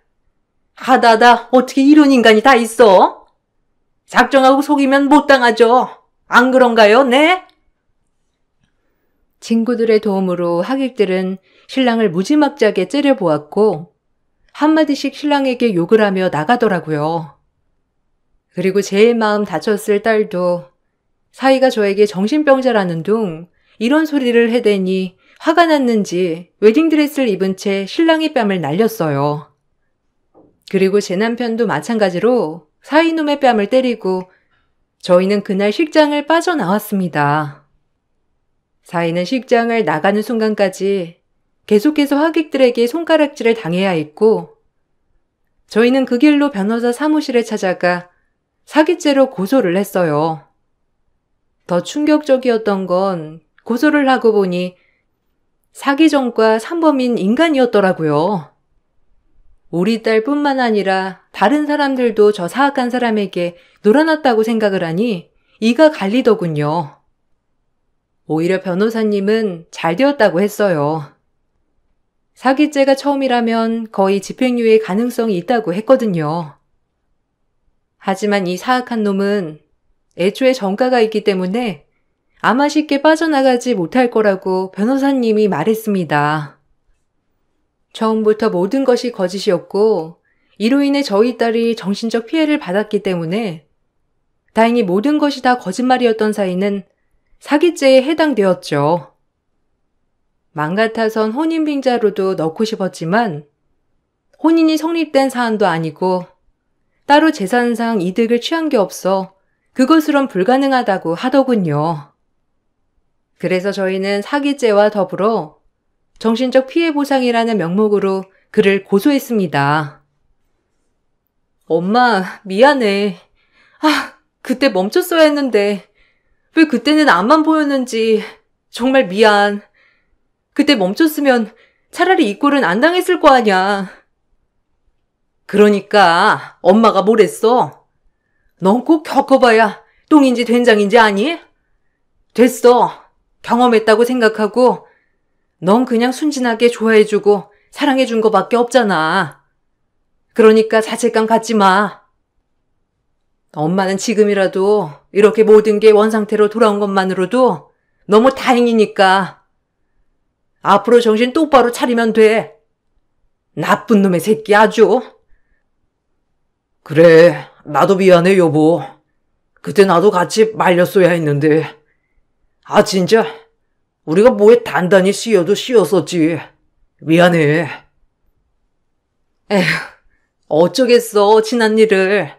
하다하다 어떻게 이런 인간이 다 있어? 작정하고 속이면 못 당하죠. 안 그런가요, 네? 친구들의 도움으로 하객들은 신랑을 무지막지하게 째려보았고 한마디씩 신랑에게 욕을 하며 나가더라고요. 그리고 제일 마음 다쳤을 딸도 사위가 저에게 정신병자라는 둥 이런 소리를 해대니 화가 났는지 웨딩드레스를 입은 채 신랑의 뺨을 날렸어요. 그리고 제 남편도 마찬가지로 사위놈의 뺨을 때리고 저희는 그날 식장을 빠져나왔습니다. 사위는 식장을 나가는 순간까지 계속해서 하객들에게 손가락질을 당해야 했고 저희는 그 길로 변호사 사무실에 찾아가 사기죄로 고소를 했어요. 더 충격적이었던 건 고소를 하고 보니 사기전과 삼범인 인간이었더라고요. 우리 딸뿐만 아니라 다른 사람들도 저 사악한 사람에게 놀아났다고 생각을 하니 이가 갈리더군요. 오히려 변호사님은 잘 되었다고 했어요. 사기죄가 처음이라면 거의 집행유예 가능성이 있다고 했거든요. 하지만 이 사악한 놈은 애초에 전과가 있기 때문에 아마 쉽게 빠져나가지 못할 거라고 변호사님이 말했습니다. 처음부터 모든 것이 거짓이었고 이로 인해 저희 딸이 정신적 피해를 받았기 때문에 다행히 모든 것이 다 거짓말이었던 사이는 사기죄에 해당되었죠. 맘 같아선 혼인빙자로도 넣고 싶었지만 혼인이 성립된 사안도 아니고 따로 재산상 이득을 취한 게 없어 그것으론 불가능하다고 하더군요. 그래서 저희는 사기죄와 더불어 정신적 피해 보상이라는 명목으로 그를 고소했습니다. 엄마, 미안해. 그때 멈췄어야 했는데 왜 그때는 앞만 보였는지 정말 미안. 그때 멈췄으면 차라리 이 꼴은 안 당했을 거 아냐. 그러니까 엄마가 뭐랬어? 넌 꼭 겪어봐야 똥인지 된장인지 아니? 됐어. 경험했다고 생각하고 넌 그냥 순진하게 좋아해주고 사랑해준 거밖에 없잖아. 그러니까 자책감 갖지 마. 엄마는 지금이라도 이렇게 모든 게 원상태로 돌아온 것만으로도 너무 다행이니까 앞으로 정신 똑바로 차리면 돼. 나쁜 놈의 새끼 아주. 그래, 나도 미안해 여보. 그때 나도 같이 말렸어야 했는데. 아 진짜 우리가 뭐에 단단히 씌어도 씌었었지. 미안해. 에휴, 어쩌겠어, 지난 일을.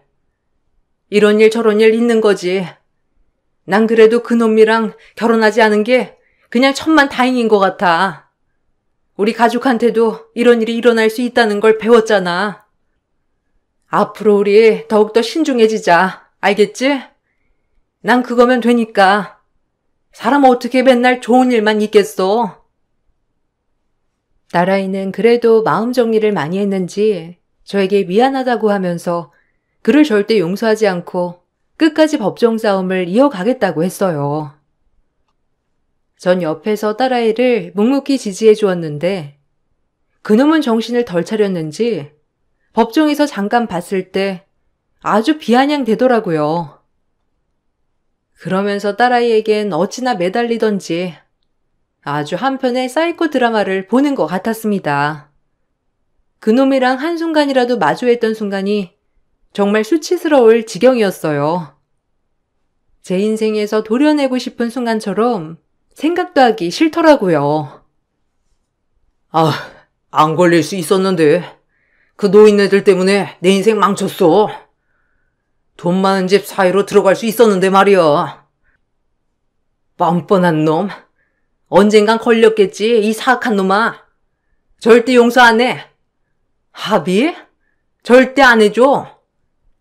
이런 일 저런 일 있는 거지. 난 그래도 그놈이랑 결혼하지 않은 게 그냥 천만 다행인 것 같아. 우리 가족한테도 이런 일이 일어날 수 있다는 걸 배웠잖아. 앞으로 우리 더욱더 신중해지자. 알겠지? 난 그거면 되니까. 사람 어떻게 맨날 좋은 일만 있겠어. 딸아이는 그래도 마음 정리를 많이 했는지 저에게 미안하다고 하면서 그를 절대 용서하지 않고 끝까지 법정 싸움을 이어가겠다고 했어요. 전 옆에서 딸아이를 묵묵히 지지해 주었는데 그놈은 정신을 덜 차렸는지 법정에서 잠깐 봤을 때 아주 비아냥대더라고요. 그러면서 딸아이에겐 어찌나 매달리던지 아주 한편의 사이코 드라마를 보는 것 같았습니다. 그놈이랑 한순간이라도 마주했던 순간이 정말 수치스러울 지경이었어요. 제 인생에서 도려내고 싶은 순간처럼 생각도 하기 싫더라고요. 안 걸릴 수 있었는데 그 노인네들 때문에 내 인생 망쳤어. 돈 많은 집 사이로 들어갈 수 있었는데 말이야. 뻔뻔한 놈. 언젠간 걸렸겠지, 이 사악한 놈아. 절대 용서 안 해. 합의? 절대 안 해줘.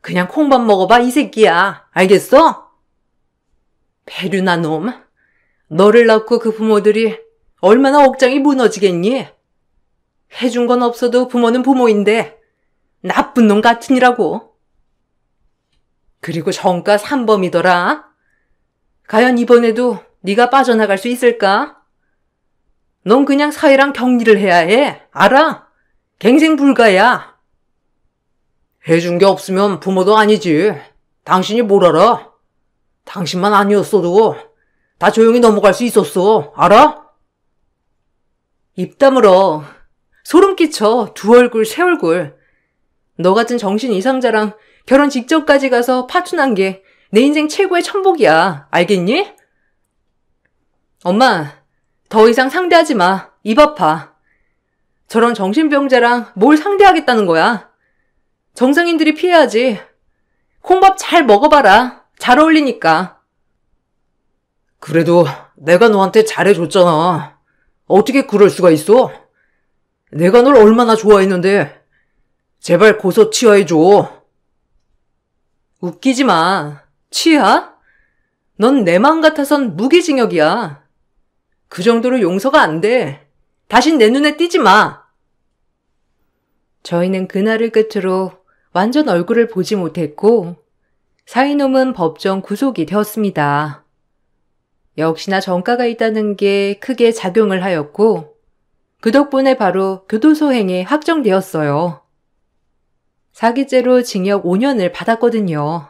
그냥 콩밥 먹어봐, 이 새끼야. 알겠어? 배류나 놈. 너를 낳고 그 부모들이 얼마나 억장이 무너지겠니? 해준 건 없어도 부모는 부모인데 나쁜 놈 같으니라고. 그리고 정가 3범이더라. 과연 이번에도 네가 빠져나갈 수 있을까? 넌 그냥 사회랑 격리를 해야 해. 알아? 갱생 불가야. 해준 게 없으면 부모도 아니지. 당신이 뭘 알아? 당신만 아니었어도 다 조용히 넘어갈 수 있었어. 알아? 입 다물어. 소름 끼쳐. 두 얼굴, 세 얼굴. 너 같은 정신 이상자랑 결혼 직전까지 가서 파투난 게 내 인생 최고의 천복이야. 알겠니? 엄마, 더 이상 상대하지 마. 입 아파. 저런 정신병자랑 뭘 상대하겠다는 거야. 정상인들이 피해야지. 콩밥 잘 먹어봐라. 잘 어울리니까. 그래도 내가 너한테 잘해줬잖아. 어떻게 그럴 수가 있어? 내가 널 얼마나 좋아했는데. 제발 고소 치하해줘. 웃기지 마. 치하? 넌 내 마음 같아선 무기징역이야. 그 정도로 용서가 안 돼. 다신 내 눈에 띄지 마. 저희는 그날을 끝으로 완전 얼굴을 보지 못했고 사이놈은 법정 구속이 되었습니다. 역시나 정가가 있다는 게 크게 작용을 하였고 그 덕분에 바로 교도소행에 확정되었어요. 사기죄로 징역 5년을 받았거든요.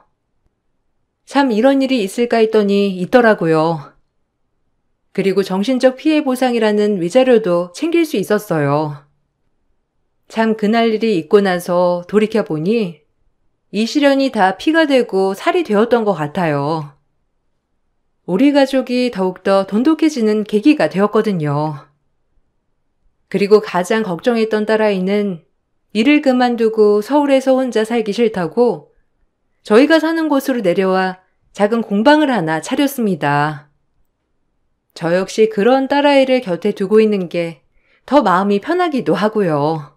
참 이런 일이 있을까 했더니 있더라고요. 그리고 정신적 피해 보상이라는 위자료도 챙길 수 있었어요. 참 그날 일이 있고 나서 돌이켜보니 이 시련이 다 피가 되고 살이 되었던 것 같아요. 우리 가족이 더욱더 돈독해지는 계기가 되었거든요. 그리고 가장 걱정했던 딸아이는 일을 그만두고 서울에서 혼자 살기 싫다고 저희가 사는 곳으로 내려와 작은 공방을 하나 차렸습니다. 저 역시 그런 딸아이를 곁에 두고 있는 게 더 마음이 편하기도 하고요.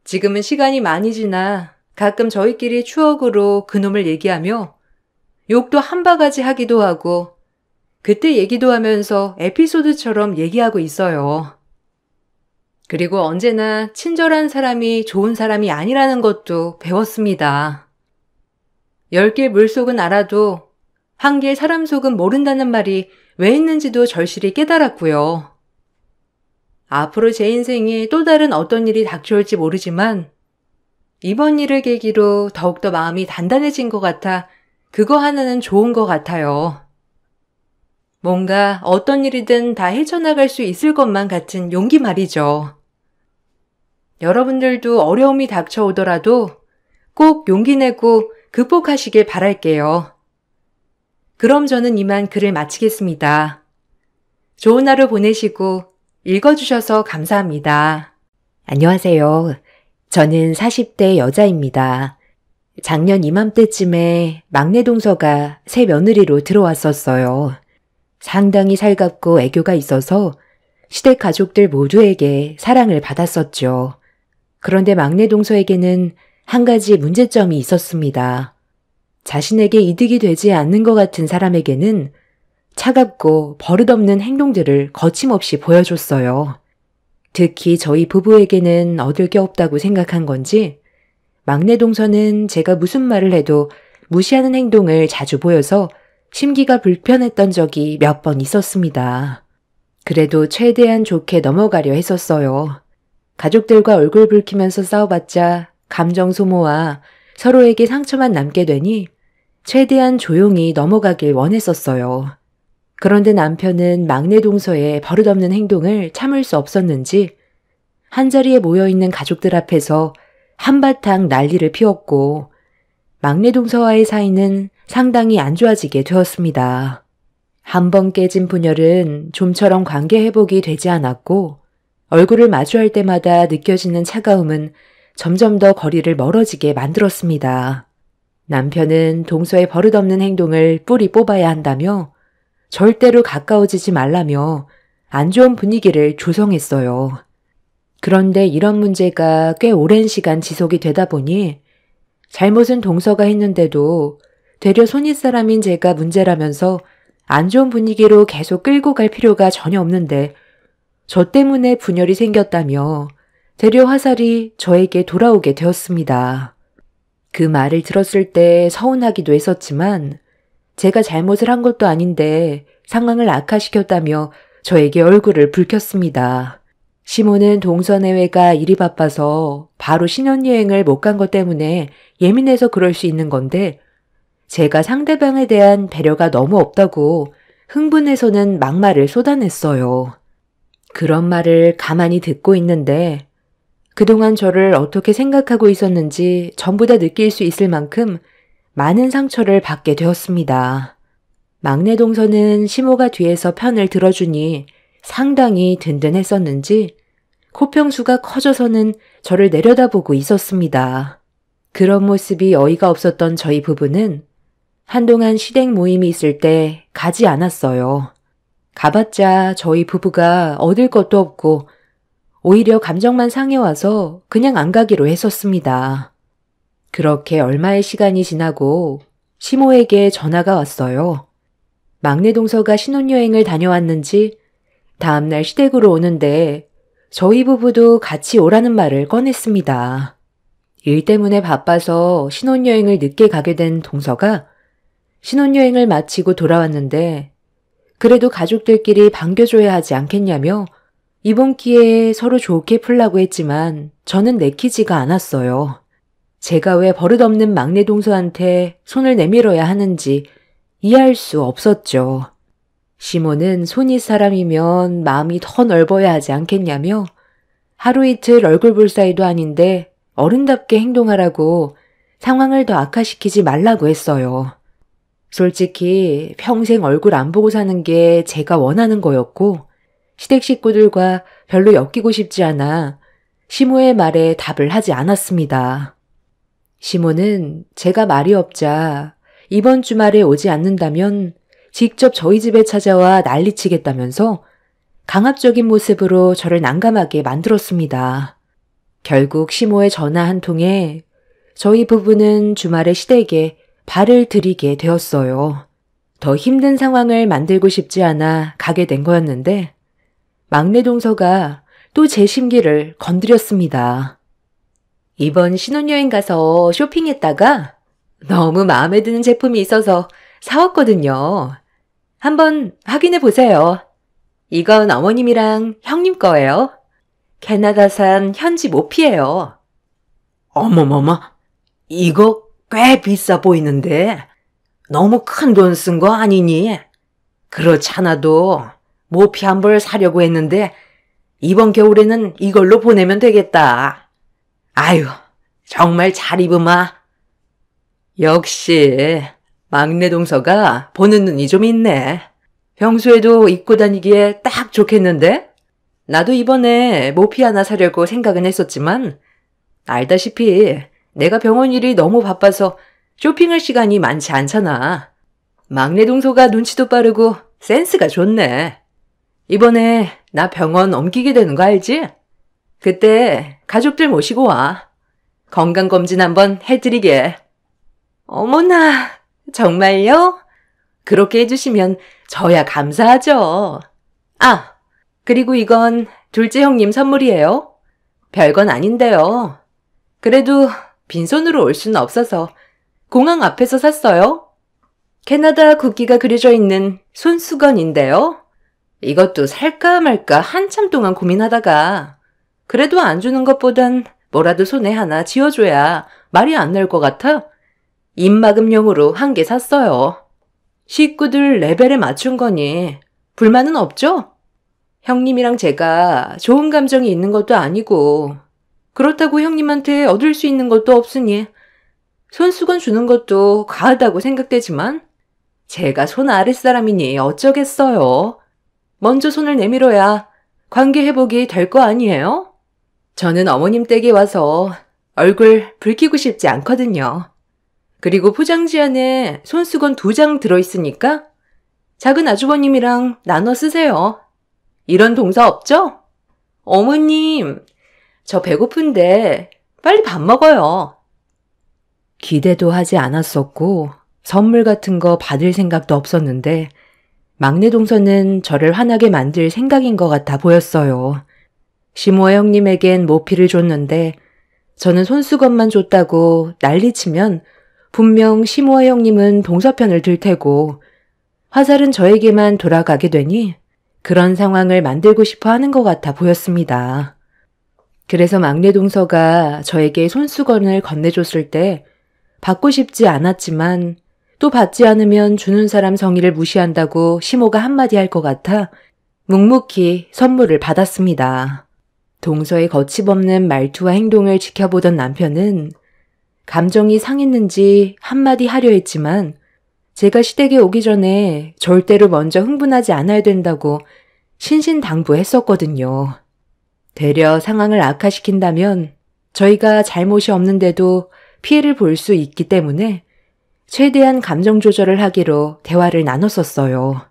지금은 시간이 많이 지나 가끔 저희끼리 추억으로 그놈을 얘기하며 욕도 한 바가지 하기도 하고 그때 얘기도 하면서 에피소드처럼 얘기하고 있어요. 그리고 언제나 친절한 사람이 좋은 사람이 아니라는 것도 배웠습니다. 10개 물속은 알아도 1개 사람 속은 모른다는 말이 왜 있는지도 절실히 깨달았고요. 앞으로 제 인생에 또 다른 어떤 일이 닥쳐올지 모르지만 이번 일을 계기로 더욱더 마음이 단단해진 것 같아 그거 하나는 좋은 것 같아요. 뭔가 어떤 일이든 다 헤쳐나갈 수 있을 것만 같은 용기 말이죠. 여러분들도 어려움이 닥쳐오더라도 꼭 용기 내고 극복하시길 바랄게요. 그럼 저는 이만 글을 마치겠습니다. 좋은 하루 보내시고 읽어주셔서 감사합니다. 안녕하세요. 저는 40대 여자입니다. 작년 이맘때쯤에 막내 동서가 새 며느리로 들어왔었어요. 상당히 살갑고 애교가 있어서 시댁 가족들 모두에게 사랑을 받았었죠. 그런데 막내 동서에게는 한 가지 문제점이 있었습니다. 자신에게 이득이 되지 않는 것 같은 사람에게는 차갑고 버릇없는 행동들을 거침없이 보여줬어요. 특히 저희 부부에게는 얻을 게 없다고 생각한 건지 막내 동서는 제가 무슨 말을 해도 무시하는 행동을 자주 보여서 심기가 불편했던 적이 몇 번 있었습니다. 그래도 최대한 좋게 넘어가려 했었어요. 가족들과 얼굴 붉히면서 싸워봤자 감정 소모와 서로에게 상처만 남게 되니 최대한 조용히 넘어가길 원했었어요. 그런데 남편은 막내 동서의 버릇없는 행동을 참을 수 없었는지 한자리에 모여있는 가족들 앞에서 한바탕 난리를 피웠고 막내 동서와의 사이는 상당히 안 좋아지게 되었습니다. 한 번 깨진 분열은 좀처럼 관계 회복이 되지 않았고 얼굴을 마주할 때마다 느껴지는 차가움은 점점 더 거리를 멀어지게 만들었습니다. 남편은 동서의 버릇없는 행동을 뿌리 뽑아야 한다며 절대로 가까워지지 말라며 안 좋은 분위기를 조성했어요. 그런데 이런 문제가 꽤 오랜 시간 지속이 되다 보니 잘못은 동서가 했는데도 되려 손윗사람인 제가 문제라면서 안 좋은 분위기로 계속 끌고 갈 필요가 전혀 없는데 저 때문에 분열이 생겼다며 되려 화살이 저에게 돌아오게 되었습니다. 그 말을 들었을 때 서운하기도 했었지만 제가 잘못을 한 것도 아닌데 상황을 악화시켰다며 저에게 얼굴을 붉혔습니다. 시모는 동서내외가 일이 바빠서 바로 신혼여행을 못 간 것 때문에 예민해서 그럴 수 있는 건데 제가 상대방에 대한 배려가 너무 없다고 흥분해서는 막말을 쏟아냈어요. 그런 말을 가만히 듣고 있는데 그동안 저를 어떻게 생각하고 있었는지 전부 다 느낄 수 있을 만큼 많은 상처를 받게 되었습니다. 막내 동서는 시모가 뒤에서 편을 들어주니 상당히 든든했었는지 코평수가 커져서는 저를 내려다보고 있었습니다. 그런 모습이 어이가 없었던 저희 부부는 한동안 시댁 모임이 있을 때 가지 않았어요. 가봤자 저희 부부가 얻을 것도 없고 오히려 감정만 상해와서 그냥 안 가기로 했었습니다. 그렇게 얼마의 시간이 지나고 시모에게 전화가 왔어요. 막내 동서가 신혼여행을 다녀왔는지 다음날 시댁으로 오는데 저희 부부도 같이 오라는 말을 꺼냈습니다. 일 때문에 바빠서 신혼여행을 늦게 가게 된 동서가 신혼여행을 마치고 돌아왔는데 그래도 가족들끼리 반겨줘야 하지 않겠냐며 이번 기회에 서로 좋게 풀라고 했지만 저는 내키지가 않았어요. 제가 왜 버릇없는 막내 동서한테 손을 내밀어야 하는지 이해할 수 없었죠. 시모는 손윗 사람이면 마음이 더 넓어야 하지 않겠냐며 하루 이틀 얼굴 볼 사이도 아닌데 어른답게 행동하라고 상황을 더 악화시키지 말라고 했어요. 솔직히 평생 얼굴 안 보고 사는 게 제가 원하는 거였고 시댁 식구들과 별로 엮이고 싶지 않아 시모의 말에 답을 하지 않았습니다. 시모는 제가 말이 없자 이번 주말에 오지 않는다면 직접 저희 집에 찾아와 난리치겠다면서 강압적인 모습으로 저를 난감하게 만들었습니다. 결국 시모의 전화 한 통에 저희 부부는 주말에 시댁에 발을 들이게 되었어요. 더 힘든 상황을 만들고 싶지 않아 가게 된 거였는데 막내 동서가 또 제 심기를 건드렸습니다. 이번 신혼여행 가서 쇼핑했다가 너무 마음에 드는 제품이 있어서 사왔거든요. 한번 확인해 보세요. 이건 어머님이랑 형님 거예요. 캐나다산 현지 모피예요. 어머머머, 이거 꽤 비싸 보이는데 너무 큰 돈 쓴 거 아니니? 그렇잖아도 모피 한 벌 사려고 했는데 이번 겨울에는 이걸로 보내면 되겠다. 아유, 정말 잘 입으마. 역시 막내 동서가 보는 눈이 좀 있네. 평소에도 입고 다니기에 딱 좋겠는데? 나도 이번에 모피 하나 사려고 생각은 했었지만 알다시피 내가 병원 일이 너무 바빠서 쇼핑할 시간이 많지 않잖아. 막내 동서가 눈치도 빠르고 센스가 좋네. 이번에 나 병원 옮기게 되는 거 알지? 그때 가족들 모시고 와. 건강검진 한번 해드리게. 어머나, 정말요? 그렇게 해주시면 저야 감사하죠. 아, 그리고 이건 둘째 형님 선물이에요. 별건 아닌데요. 그래도 빈손으로 올 수는 없어서 공항 앞에서 샀어요. 캐나다 국기가 그려져 있는 손수건인데요. 이것도 살까 말까 한참 동안 고민하다가 그래도 안 주는 것보단 뭐라도 손에 하나 쥐어줘야 말이 안 나올 것 같아 입막음용으로 한 개 샀어요. 식구들 레벨에 맞춘 거니 불만은 없죠? 형님이랑 제가 좋은 감정이 있는 것도 아니고 그렇다고 형님한테 얻을 수 있는 것도 없으니 손수건 주는 것도 과하다고 생각되지만 제가 손 아랫사람이니 어쩌겠어요. 먼저 손을 내밀어야 관계 회복이 될 거 아니에요? 저는 어머님 댁에 와서 얼굴 붉히고 싶지 않거든요. 그리고 포장지 안에 손수건 2장 들어있으니까 작은 아주버님이랑 나눠 쓰세요. 이런 동사 없죠? 어머님, 저 배고픈데 빨리 밥 먹어요. 기대도 하지 않았었고 선물 같은 거 받을 생각도 없었는데 막내 동서는 저를 화나게 만들 생각인 것 같아 보였어요. 시모아 형님에겐 모피를 줬는데 저는 손수건만 줬다고 난리치면 분명 시모아 형님은 동서편을 들 테고 화살은 저에게만 돌아가게 되니 그런 상황을 만들고 싶어 하는 것 같아 보였습니다. 그래서 막내 동서가 저에게 손수건을 건네줬을 때 받고 싶지 않았지만 또 받지 않으면 주는 사람 성의를 무시한다고 시모가 한마디 할 것 같아 묵묵히 선물을 받았습니다. 동서의 거침없는 말투와 행동을 지켜보던 남편은 감정이 상했는지 한마디 하려 했지만 제가 시댁에 오기 전에 절대로 먼저 흥분하지 않아야 된다고 신신당부했었거든요. 되려 상황을 악화시킨다면 저희가 잘못이 없는데도 피해를 볼 수 있기 때문에 최대한 감정 조절을 하기로 대화를 나눴었어요.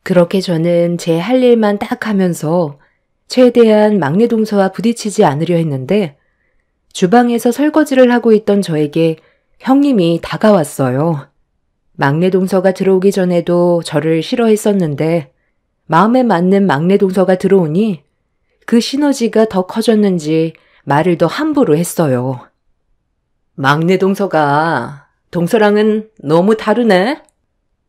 그렇게 저는 제 할 일만 딱 하면서 최대한 막내 동서와 부딪히지 않으려 했는데 주방에서 설거지를 하고 있던 저에게 형님이 다가왔어요. 막내 동서가 들어오기 전에도 저를 싫어했었는데 마음에 맞는 막내 동서가 들어오니 그 시너지가 더 커졌는지 말을 더 함부로 했어요. 막내 동서가 동서랑은 너무 다르네?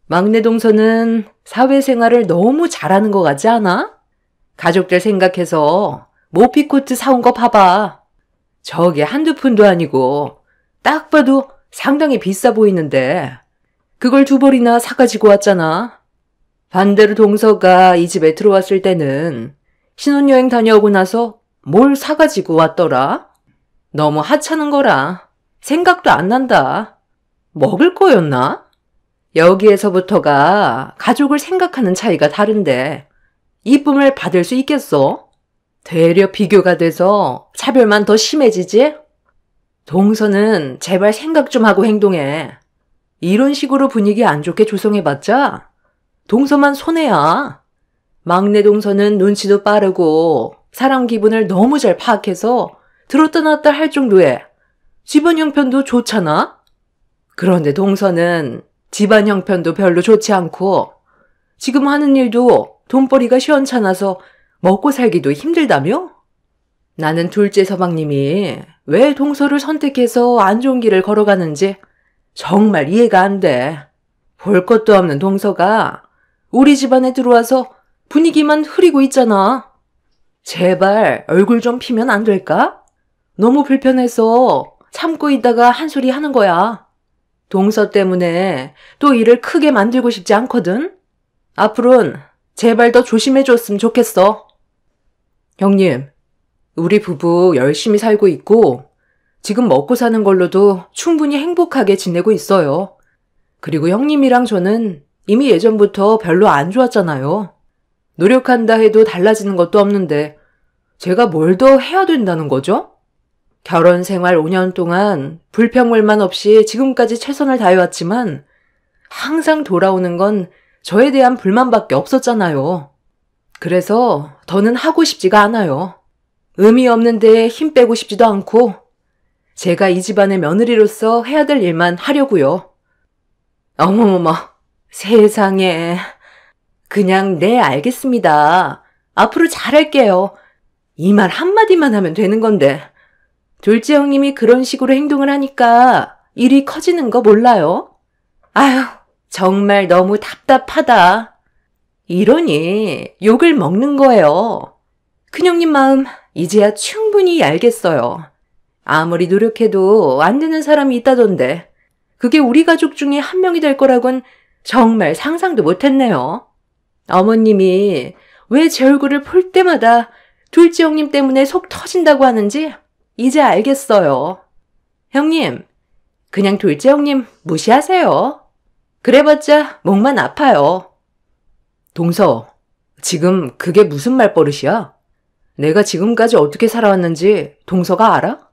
막내 동서는 사회생활을 너무 잘하는 것 같지 않아? 가족들 생각해서 모피코트 사온 거 봐봐. 저게 한두 푼도 아니고 딱 봐도 상당히 비싸 보이는데 그걸 2벌이나 사가지고 왔잖아. 반대로 동서가 이 집에 들어왔을 때는 신혼여행 다녀오고 나서 뭘 사가지고 왔더라? 너무 하찮은 거라 생각도 안 난다. 먹을 거였나? 여기에서부터가 가족을 생각하는 차이가 다른데 이쁨을 받을 수 있겠어? 되려 비교가 돼서 차별만 더 심해지지? 동서는 제발 생각 좀 하고 행동해. 이런 식으로 분위기 안 좋게 조성해봤자 동서만 손해야. 막내 동서는 눈치도 빠르고 사람 기분을 너무 잘 파악해서 들었다 놨다 할 정도에 집안 형편도 좋잖아? 그런데 동서는 집안 형편도 별로 좋지 않고 지금 하는 일도 돈벌이가 시원찮아서 먹고 살기도 힘들다며? 나는 둘째 서방님이 왜 동서를 선택해서 안 좋은 길을 걸어가는지 정말 이해가 안 돼. 볼 것도 없는 동서가 우리 집안에 들어와서 분위기만 흐리고 있잖아. 제발 얼굴 좀 피면 안 될까? 너무 불편해서 참고 있다가 한 소리 하는 거야. 동서 때문에 또 일을 크게 만들고 싶지 않거든? 앞으로는 제발 더 조심해줬으면 좋겠어. 형님, 우리 부부 열심히 살고 있고 지금 먹고 사는 걸로도 충분히 행복하게 지내고 있어요. 그리고 형님이랑 저는 이미 예전부터 별로 안 좋았잖아요. 노력한다 해도 달라지는 것도 없는데 제가 뭘 더 해야 된다는 거죠? 결혼 생활 5년 동안 불평불만 없이 지금까지 최선을 다해왔지만 항상 돌아오는 건 저에 대한 불만밖에 없었잖아요. 그래서 더는 하고 싶지가 않아요. 의미 없는데 힘 빼고 싶지도 않고 제가 이 집안의 며느리로서 해야 될 일만 하려고요. 어머머머, 세상에. 그냥 네, 알겠습니다. 앞으로 잘할게요. 이 말 한마디만 하면 되는 건데. 둘째 형님이 그런 식으로 행동을 하니까 일이 커지는 거 몰라요? 아휴, 정말 너무 답답하다. 이러니 욕을 먹는 거예요. 큰형님 마음 이제야 충분히 알겠어요. 아무리 노력해도 안 되는 사람이 있다던데 그게 우리 가족 중에 한 명이 될 거라곤 정말 상상도 못했네요. 어머님이 왜 제 얼굴을 볼 때마다 둘째 형님 때문에 속 터진다고 하는지 이제 알겠어요. 형님, 그냥 둘째 형님 무시하세요. 그래봤자 목만 아파요. 동서, 지금 그게 무슨 말버릇이야? 내가 지금까지 어떻게 살아왔는지 동서가 알아?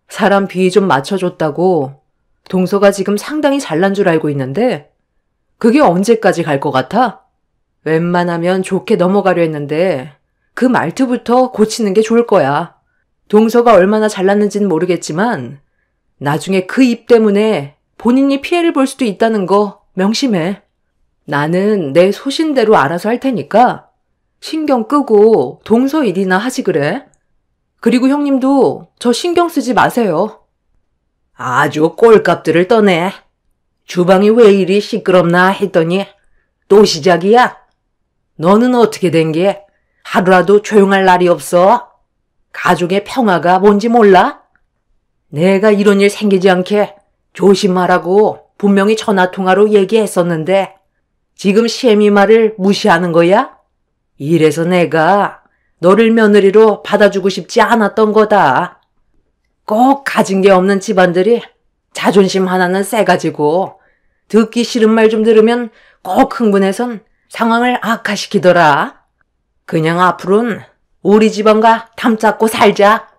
사람 비위 좀 맞춰줬다고 동서가 지금 상당히 잘난 줄 알고 있는데 그게 언제까지 갈 것 같아? 웬만하면 좋게 넘어가려 했는데 그 말투부터 고치는 게 좋을 거야. 동서가 얼마나 잘났는지는 모르겠지만 나중에 그 입 때문에 본인이 피해를 볼 수도 있다는 거 명심해. 나는 내 소신대로 알아서 할 테니까 신경 끄고 동서 일이나 하지 그래. 그리고 형님도 저 신경 쓰지 마세요. 아주 꼴값들을 떠네. 주방이 왜 이리 시끄럽나 했더니 또 시작이야. 너는 어떻게 된 게 하루라도 조용할 날이 없어? 가족의 평화가 뭔지 몰라? 내가 이런 일 생기지 않게 조심하라고 분명히 전화통화로 얘기했었는데 지금 시애미 말을 무시하는 거야? 이래서 내가 너를 며느리로 받아주고 싶지 않았던 거다. 꼭 가진 게 없는 집안들이 자존심 하나는 세가지고 듣기 싫은 말 좀 들으면 꼭 흥분해선 상황을 악화시키더라. 그냥 앞으로는 우리 집안과 담잡고 살자.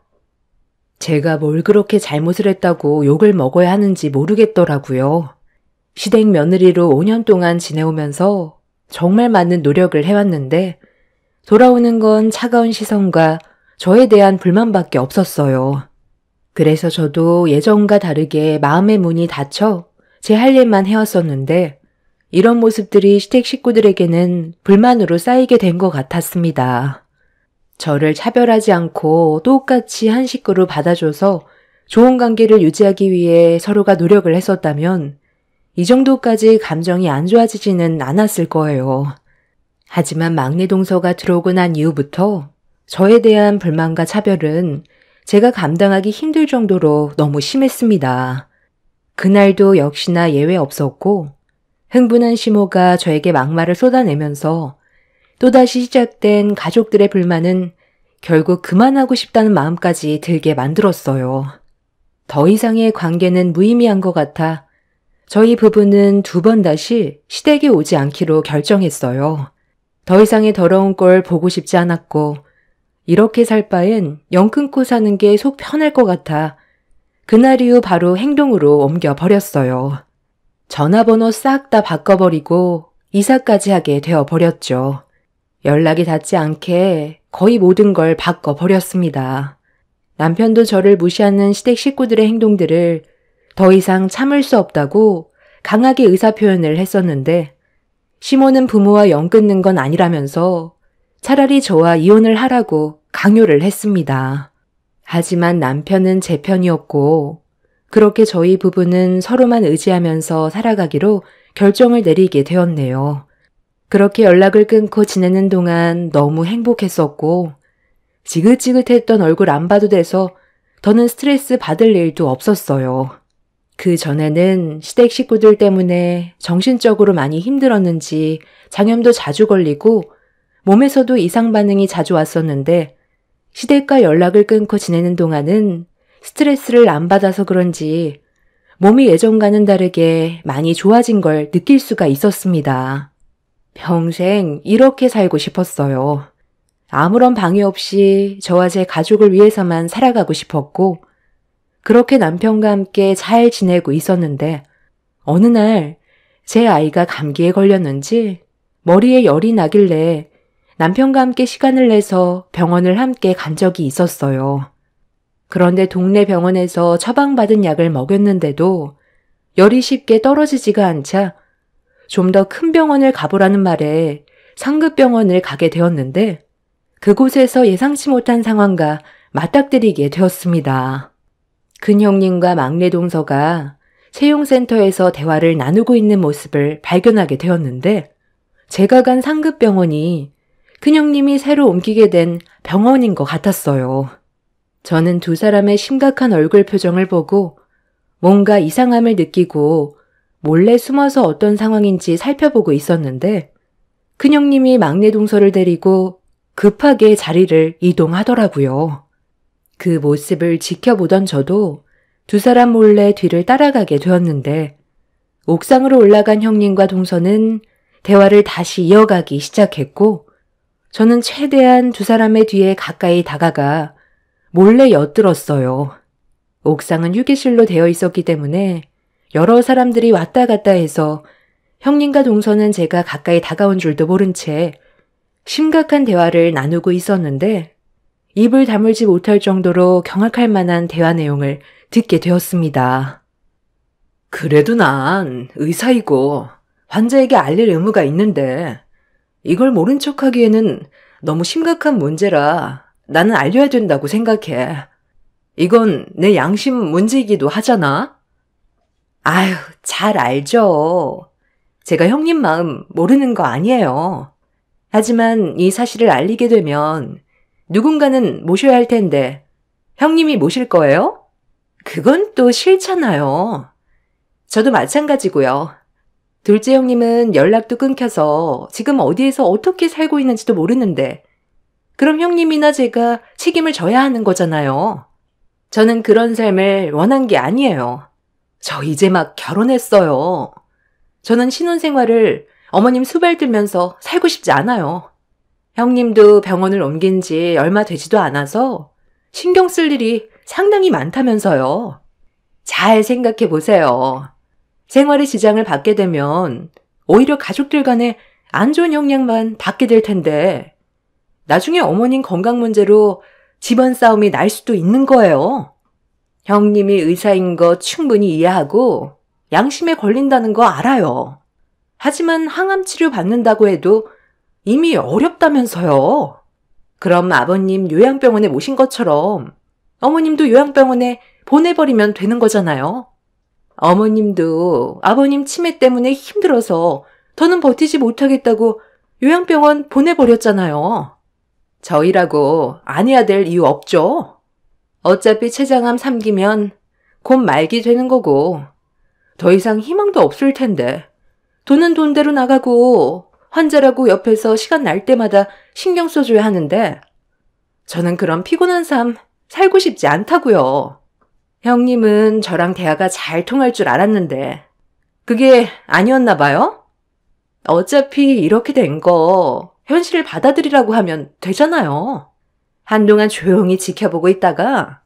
제가 뭘 그렇게 잘못을 했다고 욕을 먹어야 하는지 모르겠더라고요. 시댁 며느리로 5년 동안 지내오면서 정말 많은 노력을 해왔는데 돌아오는 건 차가운 시선과 저에 대한 불만밖에 없었어요. 그래서 저도 예전과 다르게 마음의 문이 닫혀 제 할 일만 해왔었는데 이런 모습들이 시댁 식구들에게는 불만으로 쌓이게 된 것 같았습니다. 저를 차별하지 않고 똑같이 한 식구로 받아줘서 좋은 관계를 유지하기 위해 서로가 노력을 했었다면 이 정도까지 감정이 안 좋아지지는 않았을 거예요. 하지만 막내 동서가 들어오고 난 이후부터 저에 대한 불만과 차별은 제가 감당하기 힘들 정도로 너무 심했습니다. 그날도 역시나 예외 없었고 흥분한 시모가 저에게 막말을 쏟아내면서 또다시 시작된 가족들의 불만은 결국 그만하고 싶다는 마음까지 들게 만들었어요. 더 이상의 관계는 무의미한 것 같아 저희 부부는 2번 다시 시댁에 오지 않기로 결정했어요. 더 이상의 더러운 꼴 보고 싶지 않았고 이렇게 살 바엔 영 끊고 사는 게 속 편할 것 같아 그날 이후 바로 행동으로 옮겨버렸어요. 전화번호 싹 다 바꿔버리고 이사까지 하게 되어버렸죠. 연락이 닿지 않게 거의 모든 걸 바꿔버렸습니다. 남편도 저를 무시하는 시댁 식구들의 행동들을 더 이상 참을 수 없다고 강하게 의사표현을 했었는데 시모는 부모와 연 끊는 건 아니라면서 차라리 저와 이혼을 하라고 강요를 했습니다. 하지만 남편은 제 편이었고 그렇게 저희 부부는 서로만 의지하면서 살아가기로 결정을 내리게 되었네요. 그렇게 연락을 끊고 지내는 동안 너무 행복했었고 지긋지긋했던 얼굴 안 봐도 돼서 더는 스트레스 받을 일도 없었어요. 그 전에는 시댁 식구들 때문에 정신적으로 많이 힘들었는지 장염도 자주 걸리고 몸에서도 이상 반응이 자주 왔었는데 시댁과 연락을 끊고 지내는 동안은 스트레스를 안 받아서 그런지 몸이 예전과는 다르게 많이 좋아진 걸 느낄 수가 있었습니다. 평생 이렇게 살고 싶었어요. 아무런 방해 없이 저와 제 가족을 위해서만 살아가고 싶었고 그렇게 남편과 함께 잘 지내고 있었는데 어느 날 제 아이가 감기에 걸렸는지 머리에 열이 나길래 남편과 함께 시간을 내서 병원을 함께 간 적이 있었어요. 그런데 동네 병원에서 처방받은 약을 먹였는데도 열이 쉽게 떨어지지가 않자 좀 더 큰 병원을 가보라는 말에 상급 병원을 가게 되었는데 그곳에서 예상치 못한 상황과 맞닥뜨리게 되었습니다. 큰형님과 막내 동서가 채용센터에서 대화를 나누고 있는 모습을 발견하게 되었는데 제가 간 상급 병원이 큰형님이 새로 옮기게 된 병원인 것 같았어요. 저는 두 사람의 심각한 얼굴 표정을 보고 뭔가 이상함을 느끼고 몰래 숨어서 어떤 상황인지 살펴보고 있었는데 큰형님이 막내 동서를 데리고 급하게 자리를 이동하더라고요. 그 모습을 지켜보던 저도 두 사람 몰래 뒤를 따라가게 되었는데 옥상으로 올라간 형님과 동서는 대화를 다시 이어가기 시작했고 저는 최대한 두 사람의 뒤에 가까이 다가가 몰래 엿들었어요. 옥상은 휴게실로 되어 있었기 때문에 여러 사람들이 왔다 갔다 해서 형님과 동서는 제가 가까이 다가온 줄도 모른 채 심각한 대화를 나누고 있었는데 입을 다물지 못할 정도로 경악할 만한 대화 내용을 듣게 되었습니다. 그래도 난 의사이고 환자에게 알릴 의무가 있는데 이걸 모른 척하기에는 너무 심각한 문제라 나는 알려야 된다고 생각해. 이건 내 양심 문제이기도 하잖아. 아유, 잘 알죠. 제가 형님 마음 모르는 거 아니에요. 하지만 이 사실을 알리게 되면 누군가는 모셔야 할 텐데 형님이 모실 거예요? 그건 또 싫잖아요. 저도 마찬가지고요. 둘째 형님은 연락도 끊겨서 지금 어디에서 어떻게 살고 있는지도 모르는데 그럼 형님이나 제가 책임을 져야 하는 거잖아요. 저는 그런 삶을 원한 게 아니에요. 저 이제 막 결혼했어요. 저는 신혼생활을 어머님 수발 들면서 살고 싶지 않아요. 형님도 병원을 옮긴 지 얼마 되지도 않아서 신경 쓸 일이 상당히 많다면서요. 잘 생각해 보세요. 생활에 지장을 받게 되면 오히려 가족들 간에 안 좋은 영향만 받게 될 텐데 나중에 어머님 건강 문제로 집안 싸움이 날 수도 있는 거예요. 형님이 의사인 거 충분히 이해하고 양심에 걸린다는 거 알아요. 하지만 항암 치료 받는다고 해도 이미 어렵다면서요. 그럼 아버님 요양병원에 모신 것처럼 어머님도 요양병원에 보내버리면 되는 거잖아요. 어머님도 아버님 치매 때문에 힘들어서 더는 버티지 못하겠다고 요양병원 보내버렸잖아요. 저희라고 안 해야 될 이유 없죠? 어차피 췌장암 3기면 곧 말기 되는 거고 더 이상 희망도 없을 텐데 돈은 돈대로 나가고 환자라고 옆에서 시간 날 때마다 신경 써줘야 하는데 저는 그런 피곤한 삶 살고 싶지 않다고요. 형님은 저랑 대화가 잘 통할 줄 알았는데 그게 아니었나 봐요? 어차피 이렇게 된 거 현실을 받아들이라고 하면 되잖아요. 한동안 조용히 지켜보고 있다가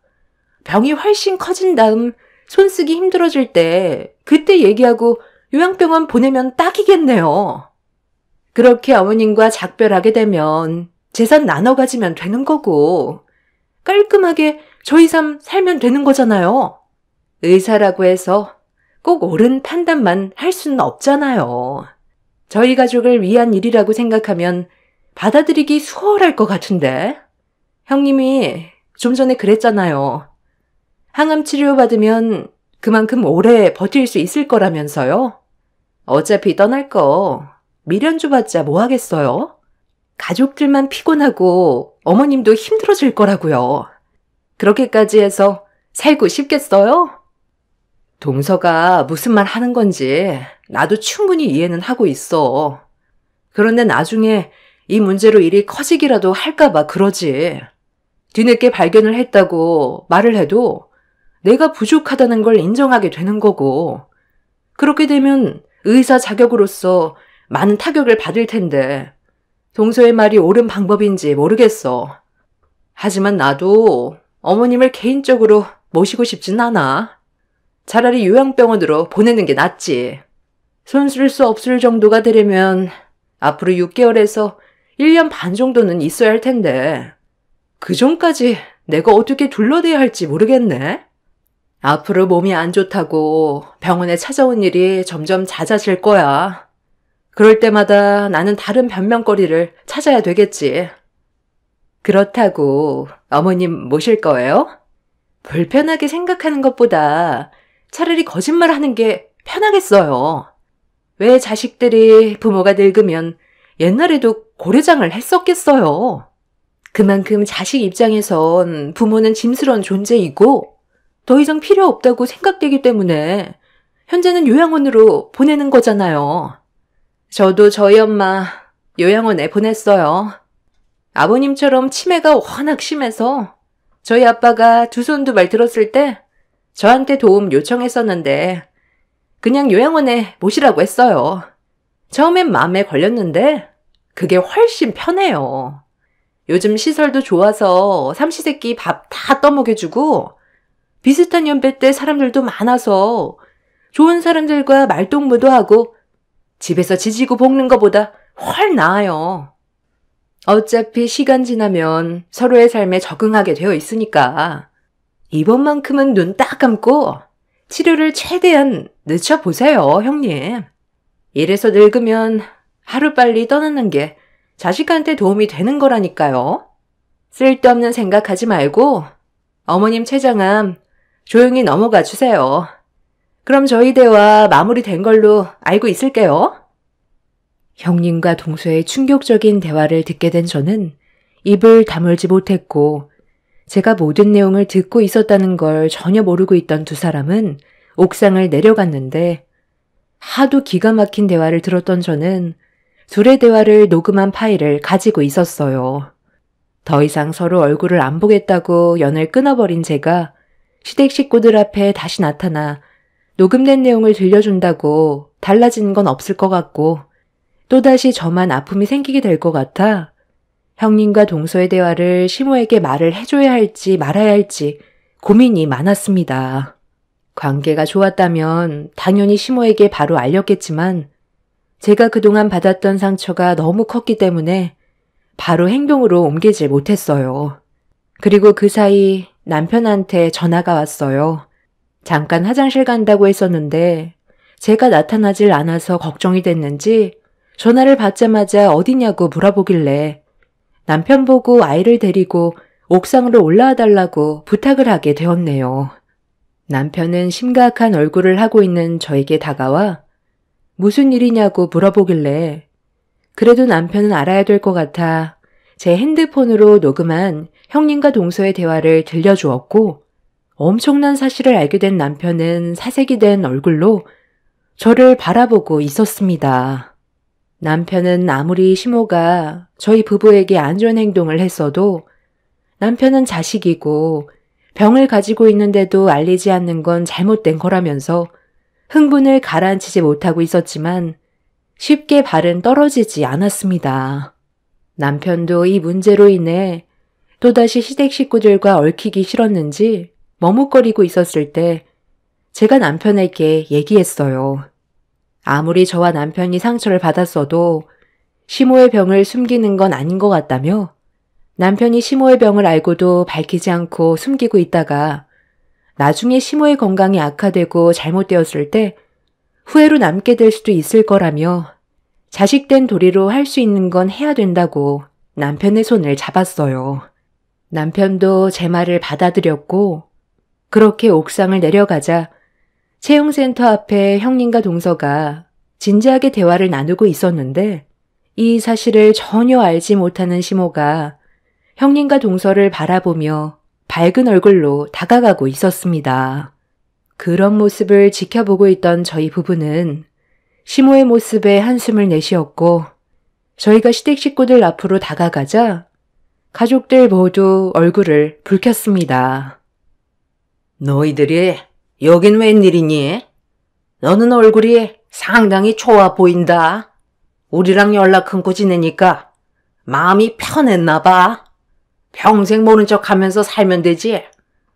병이 훨씬 커진 다음 손쓰기 힘들어질 때 그때 얘기하고 요양병원 보내면 딱이겠네요. 그렇게 어머님과 작별하게 되면 재산 나눠 가지면 되는 거고 깔끔하게 저희 삶 살면 되는 거잖아요. 의사라고 해서 꼭 옳은 판단만 할 수는 없잖아요. 저희 가족을 위한 일이라고 생각하면 받아들이기 수월할 것 같은데. 형님이 좀 전에 그랬잖아요. 항암 치료 받으면 그만큼 오래 버틸 수 있을 거라면서요. 어차피 떠날 거 미련 줘봤자 뭐 하겠어요? 가족들만 피곤하고 어머님도 힘들어질 거라고요. 그렇게까지 해서 살고 싶겠어요? 동서가 무슨 말 하는 건지 나도 충분히 이해는 하고 있어. 그런데 나중에 이 문제로 일이 커지기라도 할까봐 그러지. 뒤늦게 발견을 했다고 말을 해도 내가 부족하다는 걸 인정하게 되는 거고, 그렇게 되면 의사 자격으로서 많은 타격을 받을 텐데 동서의 말이 옳은 방법인지 모르겠어. 하지만 나도 어머님을 개인적으로 모시고 싶진 않아. 차라리 요양병원으로 보내는 게 낫지. 손 쓸 수 없을 정도가 되려면 앞으로 6개월에서 1년 반 정도는 있어야 할 텐데 그 전까지 내가 어떻게 둘러대야 할지 모르겠네. 앞으로 몸이 안 좋다고 병원에 찾아온 일이 점점 잦아질 거야. 그럴 때마다 나는 다른 변명거리를 찾아야 되겠지. 그렇다고 어머님 모실 거예요? 불편하게 생각하는 것보다 차라리 거짓말하는 게 편하겠어요. 왜 자식들이 부모가 늙으면 옛날에도 고려장을 했었겠어요. 그만큼 자식 입장에선 부모는 짐스러운 존재이고 더 이상 필요 없다고 생각되기 때문에 현재는 요양원으로 보내는 거잖아요. 저도 저희 엄마 요양원에 보냈어요. 아버님처럼 치매가 워낙 심해서 저희 아빠가 두 손 두 발 들었을 때 저한테 도움 요청했었는데 그냥 요양원에 모시라고 했어요. 처음엔 마음에 걸렸는데 그게 훨씬 편해요. 요즘 시설도 좋아서 삼시세끼 밥 다 떠먹여주고 비슷한 연배대 사람들도 많아서 좋은 사람들과 말동무도 하고 집에서 지지고 볶는 것보다 훨 나아요. 어차피 시간 지나면 서로의 삶에 적응하게 되어 있으니까 이번만큼은 눈 딱 감고 치료를 최대한 늦춰보세요, 형님. 이래서 늙으면 하루빨리 떠나는 게 자식한테 도움이 되는 거라니까요. 쓸데없는 생각하지 말고 어머님 췌장암 조용히 넘어가 주세요. 그럼 저희 대화 마무리된 걸로 알고 있을게요. 형님과 동서의 충격적인 대화를 듣게 된 저는 입을 다물지 못했고 제가 모든 내용을 듣고 있었다는 걸 전혀 모르고 있던 두 사람은 옥상을 내려갔는데 하도 기가 막힌 대화를 들었던 저는 둘의 대화를 녹음한 파일을 가지고 있었어요. 더 이상 서로 얼굴을 안 보겠다고 연을 끊어버린 제가 시댁 식구들 앞에 다시 나타나 녹음된 내용을 들려준다고 달라지는 건 없을 것 같고 또다시 저만 아픔이 생기게 될 것 같아 형님과 동서의 대화를 시모에게 말을 해줘야 할지 말아야 할지 고민이 많았습니다. 관계가 좋았다면 당연히 시모에게 바로 알렸겠지만 제가 그동안 받았던 상처가 너무 컸기 때문에 바로 행동으로 옮기질 못했어요. 그리고 그 사이 남편한테 전화가 왔어요. 잠깐 화장실 간다고 했었는데 제가 나타나질 않아서 걱정이 됐는지 전화를 받자마자 어디냐고 물어보길래 남편 보고 아이를 데리고 옥상으로 올라와 달라고 부탁을 하게 되었네요. 남편은 심각한 얼굴을 하고 있는 저에게 다가와 무슨 일이냐고 물어보길래 그래도 남편은 알아야 될 것 같아 제 핸드폰으로 녹음한 형님과 동서의 대화를 들려주었고 엄청난 사실을 알게 된 남편은 사색이 된 얼굴로 저를 바라보고 있었습니다. 남편은 아무리 시모가 저희 부부에게 안 좋은 행동을 했어도 남편은 자식이고 병을 가지고 있는데도 알리지 않는 건 잘못된 거라면서 흥분을 가라앉히지 못하고 있었지만 쉽게 발은 떨어지지 않았습니다. 남편도 이 문제로 인해 또다시 시댁 식구들과 얽히기 싫었는지 머뭇거리고 있었을 때 제가 남편에게 얘기했어요. 아무리 저와 남편이 상처를 받았어도 시모의 병을 숨기는 건 아닌 것 같다며 남편이 시모의 병을 알고도 밝히지 않고 숨기고 있다가 나중에 시모의 건강이 악화되고 잘못되었을 때 후회로 남게 될 수도 있을 거라며 자식된 도리로 할 수 있는 건 해야 된다고 남편의 손을 잡았어요. 남편도 제 말을 받아들였고 그렇게 옥상을 내려가자 채용센터 앞에 형님과 동서가 진지하게 대화를 나누고 있었는데 이 사실을 전혀 알지 못하는 시모가 형님과 동서를 바라보며 밝은 얼굴로 다가가고 있었습니다. 그런 모습을 지켜보고 있던 저희 부부는 시모의 모습에 한숨을 내쉬었고 저희가 시댁 식구들 앞으로 다가가자 가족들 모두 얼굴을 붉혔습니다. 너희들이 여긴 웬일이니? 너는 얼굴이 상당히 좋아 보인다. 우리랑 연락 끊고 지내니까 마음이 편했나 봐. 평생 모른 척 하면서 살면 되지.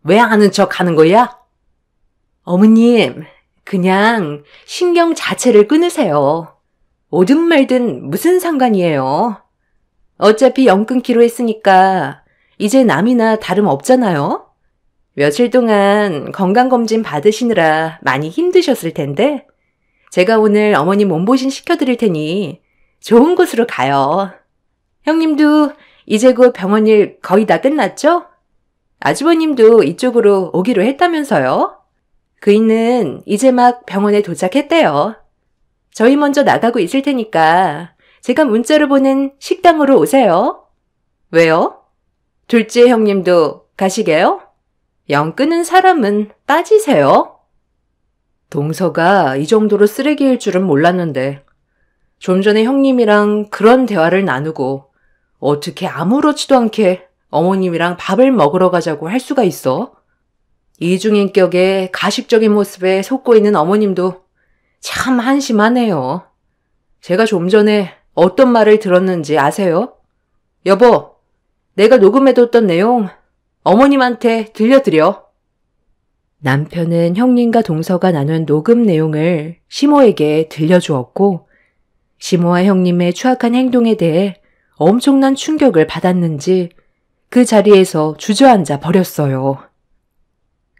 왜 아는 척 하는 거야? 어머님, 그냥 신경 자체를 끊으세요. 오든 말든 무슨 상관이에요. 어차피 연 끊기로 했으니까 이제 남이나 다름없잖아요. 며칠 동안 건강검진 받으시느라 많이 힘드셨을 텐데 제가 오늘 어머님 몸보신 시켜드릴 테니 좋은 곳으로 가요. 형님도 이제 곧 병원 일 거의 다 끝났죠? 아주버님도 이쪽으로 오기로 했다면서요? 그이는 이제 막 병원에 도착했대요. 저희 먼저 나가고 있을 테니까 제가 문자로 보낸 식당으로 오세요. 왜요? 둘째 형님도 가시게요? 연 끊은 사람은 빠지세요. 동서가 이 정도로 쓰레기일 줄은 몰랐는데 좀 전에 형님이랑 그런 대화를 나누고 어떻게 아무렇지도 않게 어머님이랑 밥을 먹으러 가자고 할 수가 있어? 이중인격의 가식적인 모습에 속고 있는 어머님도 참 한심하네요. 제가 좀 전에 어떤 말을 들었는지 아세요? 여보, 내가 녹음해뒀던 내용 어머님한테 들려드려. 남편은 형님과 동서가 나눈 녹음 내용을 시모에게 들려주었고 시모와 형님의 추악한 행동에 대해 엄청난 충격을 받았는지 그 자리에서 주저앉아 버렸어요.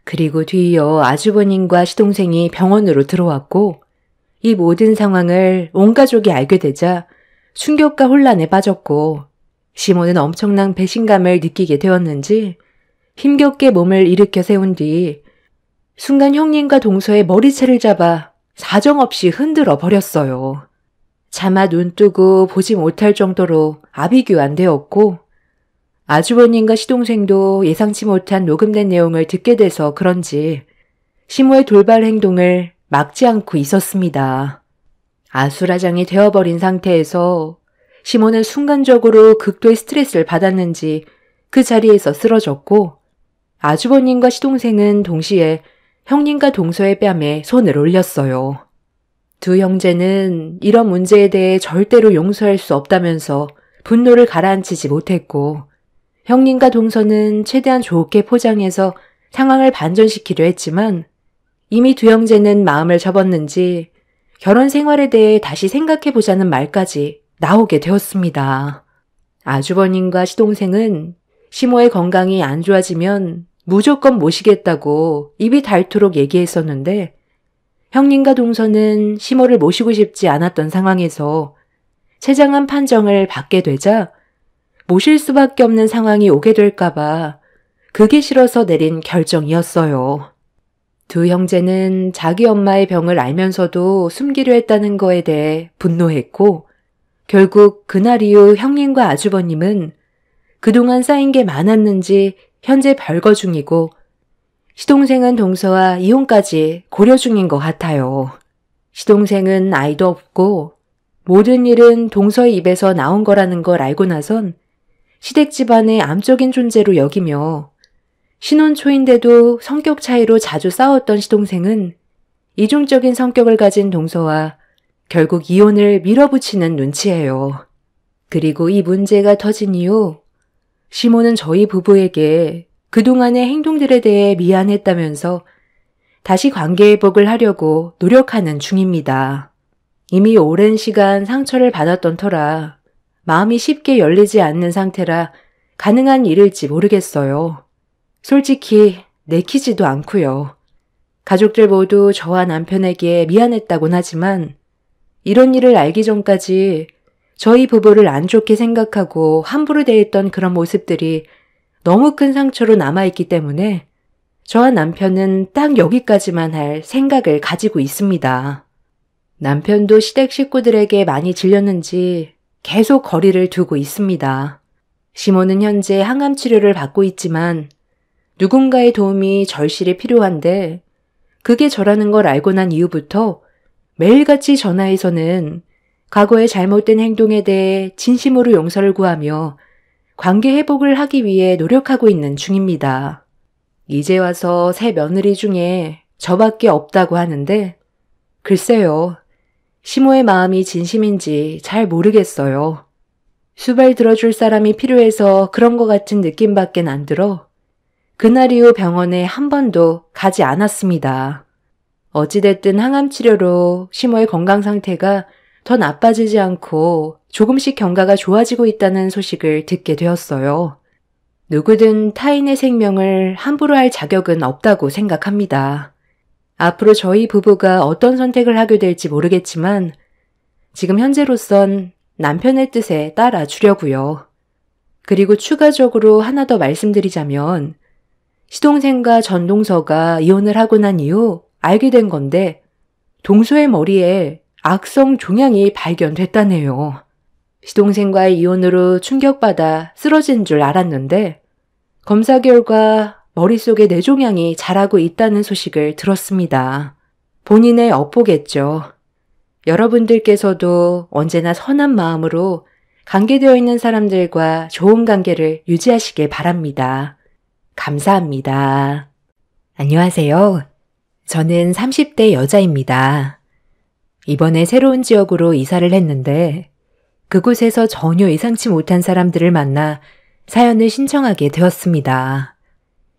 그리고 뒤이어 아주버님과 시동생이 병원으로 들어왔고 이 모든 상황을 온 가족이 알게 되자 충격과 혼란에 빠졌고 시모는 엄청난 배신감을 느끼게 되었는지 힘겹게 몸을 일으켜 세운 뒤 순간 형님과 동서의 머리채를 잡아 사정없이 흔들어 버렸어요. 차마 눈 뜨고 보지 못할 정도로 아비규환되었고 아주버님과 시동생도 예상치 못한 녹음된 내용을 듣게 돼서 그런지 시모의 돌발 행동을 막지 않고 있었습니다. 아수라장이 되어버린 상태에서 시모는 순간적으로 극도의 스트레스를 받았는지 그 자리에서 쓰러졌고 아주버님과 시동생은 동시에 형님과 동서의 뺨에 손을 올렸어요. 두 형제는 이런 문제에 대해 절대로 용서할 수 없다면서 분노를 가라앉히지 못했고 형님과 동서는 최대한 좋게 포장해서 상황을 반전시키려 했지만 이미 두 형제는 마음을 접었는지 결혼 생활에 대해 다시 생각해보자는 말까지 나오게 되었습니다. 아주버님과 시동생은 시모의 건강이 안 좋아지면 무조건 모시겠다고 입이 닳도록 얘기했었는데 형님과 동서는 시모를 모시고 싶지 않았던 상황에서 최장한 판정을 받게 되자 모실 수밖에 없는 상황이 오게 될까봐 그게 싫어서 내린 결정이었어요. 두 형제는 자기 엄마의 병을 알면서도 숨기려 했다는 거에 대해 분노했고 결국 그날 이후 형님과 아주버님은 그동안 쌓인 게 많았는지 현재 별거 중이고 시동생은 동서와 이혼까지 고려 중인 것 같아요. 시동생은 아이도 없고 모든 일은 동서의 입에서 나온 거라는 걸 알고 나선 시댁 집안의 암적인 존재로 여기며 신혼 초인데도 성격 차이로 자주 싸웠던 시동생은 이중적인 성격을 가진 동서와 결국 이혼을 밀어붙이는 눈치예요. 그리고 이 문제가 터진 이후 시모는 저희 부부에게 그동안의 행동들에 대해 미안했다면서 다시 관계 회복을 하려고 노력하는 중입니다. 이미 오랜 시간 상처를 받았던 터라 마음이 쉽게 열리지 않는 상태라 가능한 일일지 모르겠어요. 솔직히 내키지도 않고요. 가족들 모두 저와 남편에게 미안했다곤 하지만 이런 일을 알기 전까지 저희 부부를 안 좋게 생각하고 함부로 대했던 그런 모습들이 너무 큰 상처로 남아있기 때문에 저와 남편은 딱 여기까지만 할 생각을 가지고 있습니다. 남편도 시댁 식구들에게 많이 질렸는지 계속 거리를 두고 있습니다. 시모는 현재 항암 치료를 받고 있지만 누군가의 도움이 절실히 필요한데 그게 저라는 걸 알고 난 이후부터 매일같이 전화해서는 과거의 잘못된 행동에 대해 진심으로 용서를 구하며 관계 회복을 하기 위해 노력하고 있는 중입니다. 이제 와서 새 며느리 중에 저밖에 없다고 하는데 글쎄요. 시모의 마음이 진심인지 잘 모르겠어요. 수발 들어줄 사람이 필요해서 그런 것 같은 느낌밖엔 안 들어 그날 이후 병원에 한 번도 가지 않았습니다. 어찌됐든 항암 치료로 시모의 건강 상태가 더 나빠지지 않고 조금씩 경과가 좋아지고 있다는 소식을 듣게 되었어요. 누구든 타인의 생명을 함부로 할 자격은 없다고 생각합니다. 앞으로 저희 부부가 어떤 선택을 하게 될지 모르겠지만 지금 현재로선 남편의 뜻에 따라 주려고요. 그리고 추가적으로 하나 더 말씀드리자면 시동생과 전동서가 이혼을 하고 난 이후 알게 된 건데 동서의 머리에 악성 종양이 발견됐다네요. 시동생과의 이혼으로 충격받아 쓰러진 줄 알았는데 검사 결과 머릿속에 뇌종양이 자라고 있다는 소식을 들었습니다. 본인의 업보겠죠. 여러분들께서도 언제나 선한 마음으로 관계되어 있는 사람들과 좋은 관계를 유지하시길 바랍니다. 감사합니다. 안녕하세요. 저는 30대 여자입니다. 이번에 새로운 지역으로 이사를 했는데 그곳에서 전혀 예상치 못한 사람들을 만나 사연을 신청하게 되었습니다.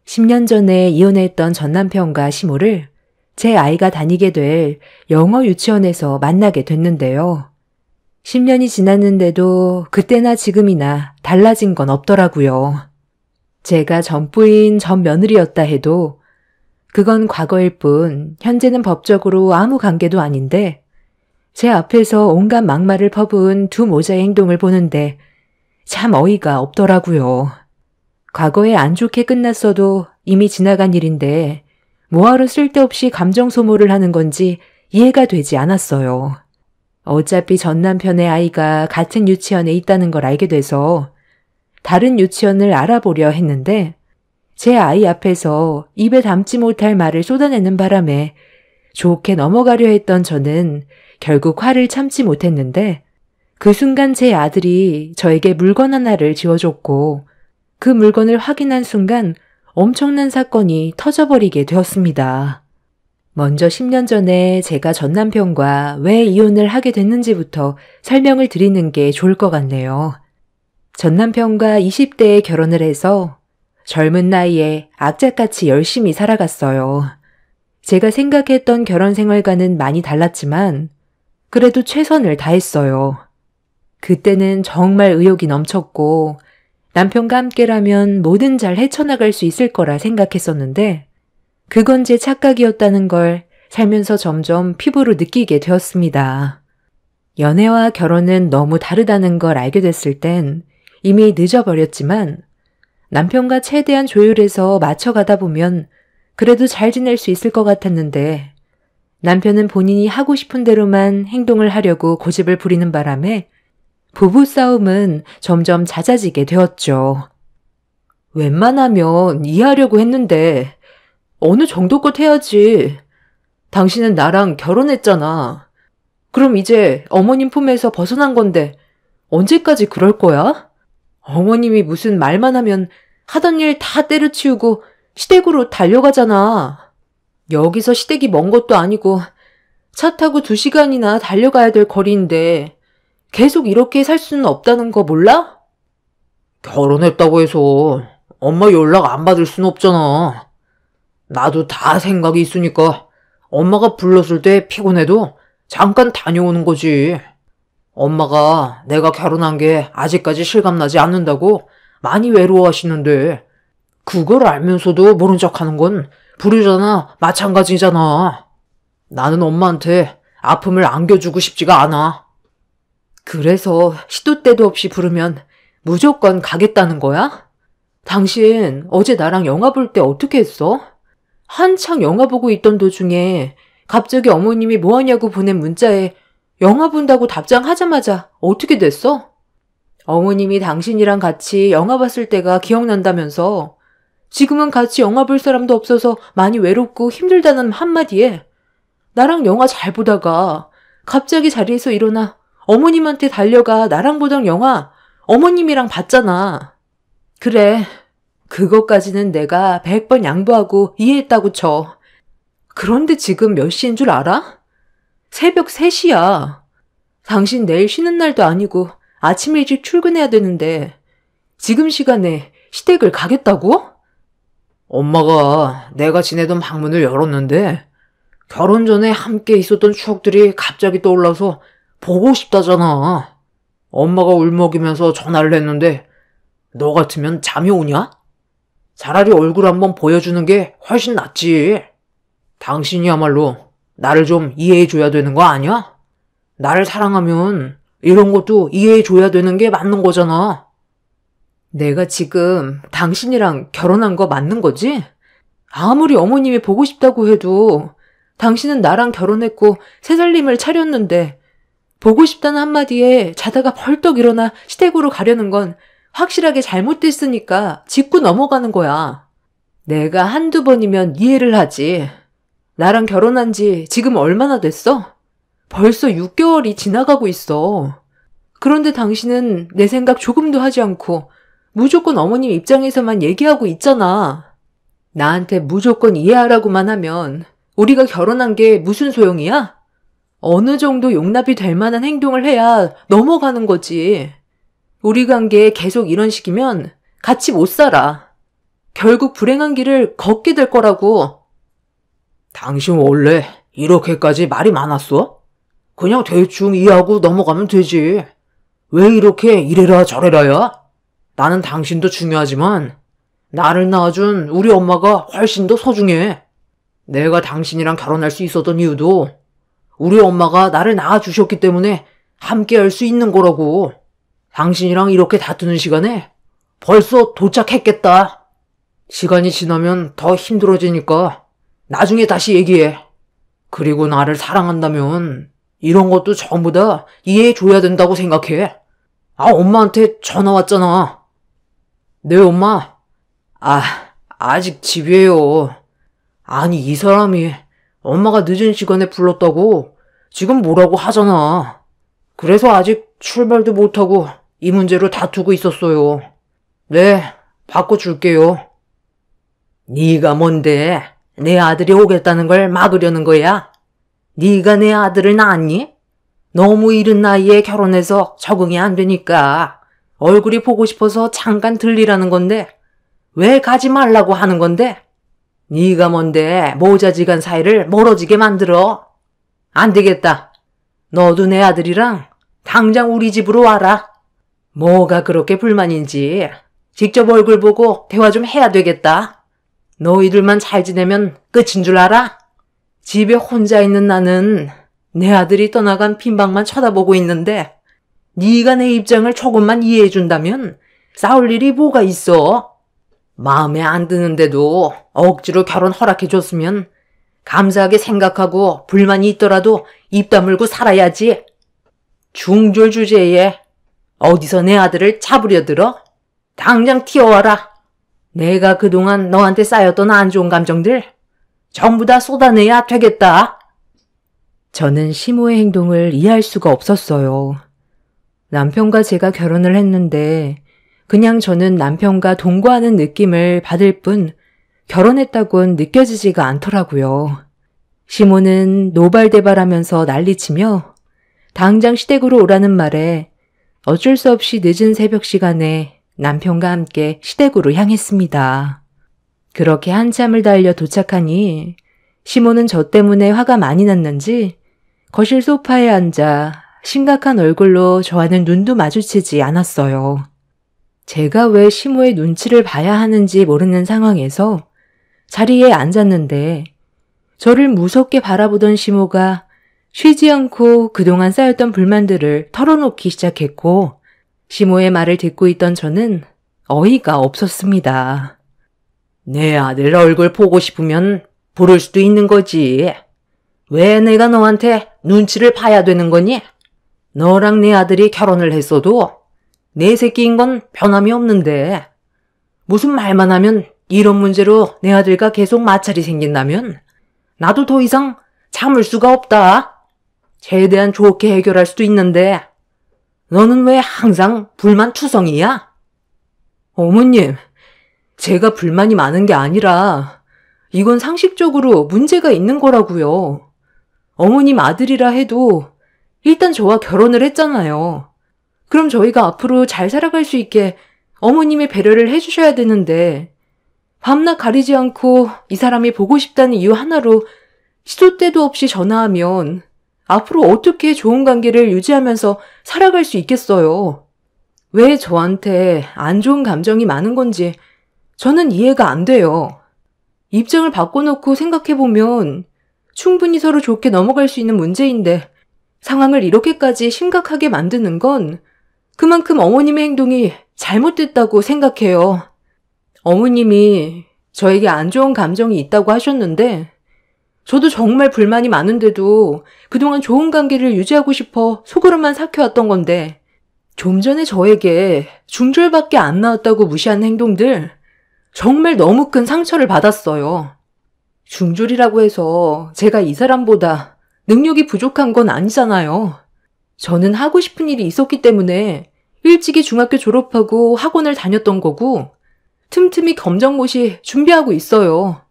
10년 전에 이혼했던 전남편과 시모를 제 아이가 다니게 될 영어 유치원에서 만나게 됐는데요. 10년이 지났는데도 그때나 지금이나 달라진 건 없더라고요. 제가 전부인 전 며느리였다 해도 그건 과거일 뿐 현재는 법적으로 아무 관계도 아닌데 제 앞에서 온갖 막말을 퍼부은 두 모자의 행동을 보는데 참 어이가 없더라고요. 과거에 안 좋게 끝났어도 이미 지나간 일인데 뭐하러 쓸데없이 감정 소모를 하는 건지 이해가 되지 않았어요. 어차피 전 남편의 아이가 같은 유치원에 있다는 걸 알게 돼서 다른 유치원을 알아보려 했는데 제 아이 앞에서 입에 담지 못할 말을 쏟아내는 바람에 좋게 넘어가려 했던 저는 결국 화를 참지 못했는데 그 순간 제 아들이 저에게 물건 하나를 쥐어줬고 그 물건을 확인한 순간 엄청난 사건이 터져버리게 되었습니다. 먼저 10년 전에 제가 전 남편과 왜 이혼을 하게 됐는지부터 설명을 드리는 게 좋을 것 같네요. 전 남편과 20대에 결혼을 해서 젊은 나이에 악착같이 열심히 살아갔어요. 제가 생각했던 결혼 생활과는 많이 달랐지만 그래도 최선을 다했어요. 그때는 정말 의욕이 넘쳤고 남편과 함께라면 뭐든 잘 헤쳐나갈 수 있을 거라 생각했었는데 그건 제 착각이었다는 걸 살면서 점점 피부로 느끼게 되었습니다. 연애와 결혼은 너무 다르다는 걸 알게 됐을 땐 이미 늦어버렸지만 남편과 최대한 조율해서 맞춰가다 보면 그래도 잘 지낼 수 있을 것 같았는데 남편은 본인이 하고 싶은 대로만 행동을 하려고 고집을 부리는 바람에 부부싸움은 점점 잦아지게 되었죠. 웬만하면 이해하려고 했는데 어느 정도껏 해야지. 당신은 나랑 결혼했잖아. 그럼 이제 어머님 품에서 벗어난 건데 언제까지 그럴 거야? 어머님이 무슨 말만 하면 하던 일 다 때려치우고 시댁으로 달려가잖아. 여기서 시댁이 먼 것도 아니고 차 타고 2시간이나 달려가야 될 거리인데 계속 이렇게 살 수는 없다는 거 몰라? 결혼했다고 해서 엄마 연락 안 받을 순 없잖아. 나도 다 생각이 있으니까 엄마가 불렀을 때 피곤해도 잠깐 다녀오는 거지. 엄마가 내가 결혼한 게 아직까지 실감나지 않는다고 많이 외로워하시는데 그걸 알면서도 모른 척하는 건 불효자나 마찬가지잖아. 나는 엄마한테 아픔을 안겨주고 싶지가 않아. 그래서 시도 때도 없이 부르면 무조건 가겠다는 거야? 당신 어제 나랑 영화 볼 때 어떻게 했어? 한창 영화 보고 있던 도중에 갑자기 어머님이 뭐하냐고 보낸 문자에 영화 본다고 답장하자마자 어떻게 됐어? 어머님이 당신이랑 같이 영화 봤을 때가 기억난다면서 지금은 같이 영화 볼 사람도 없어서 많이 외롭고 힘들다는 한마디에 나랑 영화 잘 보다가 갑자기 자리에서 일어나 어머님한테 달려가 나랑 보던 영화 어머님이랑 봤잖아. 그래, 그것까지는 내가 100번 양보하고 이해했다고 쳐. 그런데 지금 몇 시인 줄 알아? 새벽 3시야. 당신 내일 쉬는 날도 아니고 아침 일찍 출근해야 되는데 지금 시간에 시댁을 가겠다고? 엄마가 내가 지내던 방문을 열었는데 결혼 전에 함께 있었던 추억들이 갑자기 떠올라서 보고 싶다잖아. 엄마가 울먹이면서 전화를 했는데 너 같으면 잠이 오냐? 차라리 얼굴 한번 보여주는 게 훨씬 낫지. 당신이야말로 나를 좀 이해해줘야 되는 거 아니야? 나를 사랑하면 이런 것도 이해해줘야 되는 게 맞는 거잖아. 내가 지금 당신이랑 결혼한 거 맞는 거지? 아무리 어머님이 보고 싶다고 해도 당신은 나랑 결혼했고 새 살림을 차렸는데 보고 싶다는 한마디에 자다가 벌떡 일어나 시댁으로 가려는 건 확실하게 잘못됐으니까 짚고 넘어가는 거야. 내가 한두 번이면 이해를 하지. 나랑 결혼한 지 지금 얼마나 됐어? 벌써 6개월이 지나가고 있어. 그런데 당신은 내 생각 조금도 하지 않고 무조건 어머님 입장에서만 얘기하고 있잖아. 나한테 무조건 이해하라고만 하면 우리가 결혼한 게 무슨 소용이야? 어느 정도 용납이 될 만한 행동을 해야 넘어가는 거지. 우리 관계 계속 이런 식이면 같이 못 살아. 결국 불행한 길을 걷게 될 거라고. 당신 원래 이렇게까지 말이 많았어? 그냥 대충 이해하고 넘어가면 되지. 왜 이렇게 이래라 저래라야? 나는 당신도 중요하지만 나를 낳아준 우리 엄마가 훨씬 더 소중해. 내가 당신이랑 결혼할 수 있었던 이유도 우리 엄마가 나를 낳아주셨기 때문에 함께 할 수 있는 거라고. 당신이랑 이렇게 다투는 시간에 벌써 도착했겠다. 시간이 지나면 더 힘들어지니까 나중에 다시 얘기해. 그리고 나를 사랑한다면 이런 것도 전부 다 이해해줘야 된다고 생각해. 엄마한테 전화 왔잖아. 네, 엄마. 아직 집이에요. 아니, 이 사람이 엄마가 늦은 시간에 불렀다고 지금 뭐라고 하잖아. 그래서 아직 출발도 못하고 이 문제로 다투고 있었어요. 네, 바꿔줄게요. 네가 뭔데 내 아들이 오겠다는 걸 막으려는 거야? 네가 내 아들을 낳았니? 너무 이른 나이에 결혼해서 적응이 안 되니까 얼굴이 보고 싶어서 잠깐 들리라는 건데 왜 가지 말라고 하는 건데? 네가 뭔데 모자지간 사이를 멀어지게 만들어? 안 되겠다. 너도 내 아들이랑 당장 우리 집으로 와라. 뭐가 그렇게 불만인지 직접 얼굴 보고 대화 좀 해야 되겠다. 너희들만 잘 지내면 끝인 줄 알아? 집에 혼자 있는 나는 내 아들이 떠나간 빈방만 쳐다보고 있는데 네가 내 입장을 조금만 이해해준다면 싸울 일이 뭐가 있어? 마음에 안 드는데도 억지로 결혼 허락해줬으면 감사하게 생각하고 불만이 있더라도 입 다물고 살아야지. 중졸 주제에 어디서 내 아들을 잡으려 들어? 당장 튀어와라. 내가 그동안 너한테 쌓였던 안 좋은 감정들 전부 다 쏟아내야 되겠다. 저는 시모의 행동을 이해할 수가 없었어요. 남편과 제가 결혼을 했는데 그냥 저는 남편과 동거하는 느낌을 받을 뿐 결혼했다곤 느껴지지가 않더라고요. 시모는 노발대발하면서 난리치며 당장 시댁으로 오라는 말에 어쩔 수 없이 늦은 새벽 시간에 남편과 함께 시댁으로 향했습니다. 그렇게 한참을 달려 도착하니 시모는 저 때문에 화가 많이 났는지 거실 소파에 앉아 심각한 얼굴로 저와는 눈도 마주치지 않았어요. 제가 왜 시모의 눈치를 봐야 하는지 모르는 상황에서 자리에 앉았는데 저를 무섭게 바라보던 시모가 쉬지 않고 그동안 쌓였던 불만들을 털어놓기 시작했고 시모의 말을 듣고 있던 저는 어이가 없었습니다. 내 아들 얼굴 보고 싶으면 부를 수도 있는 거지. 왜 내가 너한테 눈치를 봐야 되는 거니? 너랑 내 아들이 결혼을 했어도 내 새끼인 건 변함이 없는데 무슨 말만 하면 이런 문제로 내 아들과 계속 마찰이 생긴다면 나도 더 이상 참을 수가 없다. 최대한 좋게 해결할 수도 있는데 너는 왜 항상 불만투성이야? 어머님, 제가 불만이 많은 게 아니라 이건 상식적으로 문제가 있는 거라고요. 어머님 아들이라 해도 일단 저와 결혼을 했잖아요. 그럼 저희가 앞으로 잘 살아갈 수 있게 어머님의 배려를 해주셔야 되는데 밤낮 가리지 않고 이 사람이 보고 싶다는 이유 하나로 시도 때도 없이 전화하면 앞으로 어떻게 좋은 관계를 유지하면서 살아갈 수 있겠어요? 왜 저한테 안 좋은 감정이 많은 건지 저는 이해가 안 돼요. 입장을 바꿔놓고 생각해보면 충분히 서로 좋게 넘어갈 수 있는 문제인데 상황을 이렇게까지 심각하게 만드는 건 그만큼 어머님의 행동이 잘못됐다고 생각해요. 어머님이 저에게 안 좋은 감정이 있다고 하셨는데 저도 정말 불만이 많은데도 그동안 좋은 관계를 유지하고 싶어 속으로만 삭혀왔던 건데 좀 전에 저에게 중졸밖에 안 나왔다고 무시한 행동들 정말 너무 큰 상처를 받았어요. 중졸이라고 해서 제가 이 사람보다 능력이 부족한 건 아니잖아요. 저는 하고 싶은 일이 있었기 때문에 일찍이 중학교 졸업하고 학원을 다녔던 거고 틈틈이 검정고시 준비하고 있어요.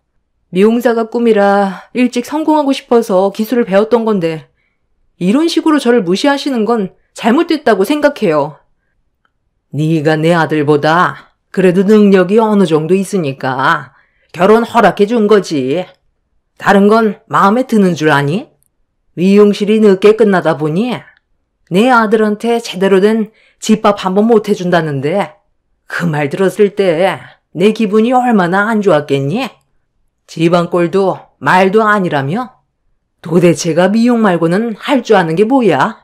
미용사가 꿈이라 일찍 성공하고 싶어서 기술을 배웠던 건데 이런 식으로 저를 무시하시는 건 잘못됐다고 생각해요. 네가 내 아들보다 그래도 능력이 어느 정도 있으니까 결혼 허락해 준 거지. 다른 건 마음에 드는 줄 아니? 미용실이 늦게 끝나다 보니 내 아들한테 제대로 된 집밥 한번 못 해준다는데 그 말 들었을 때 내 기분이 얼마나 안 좋았겠니? 집안 꼴도 말도 아니라며? 도대체가 미용 말고는 할 줄 아는 게 뭐야?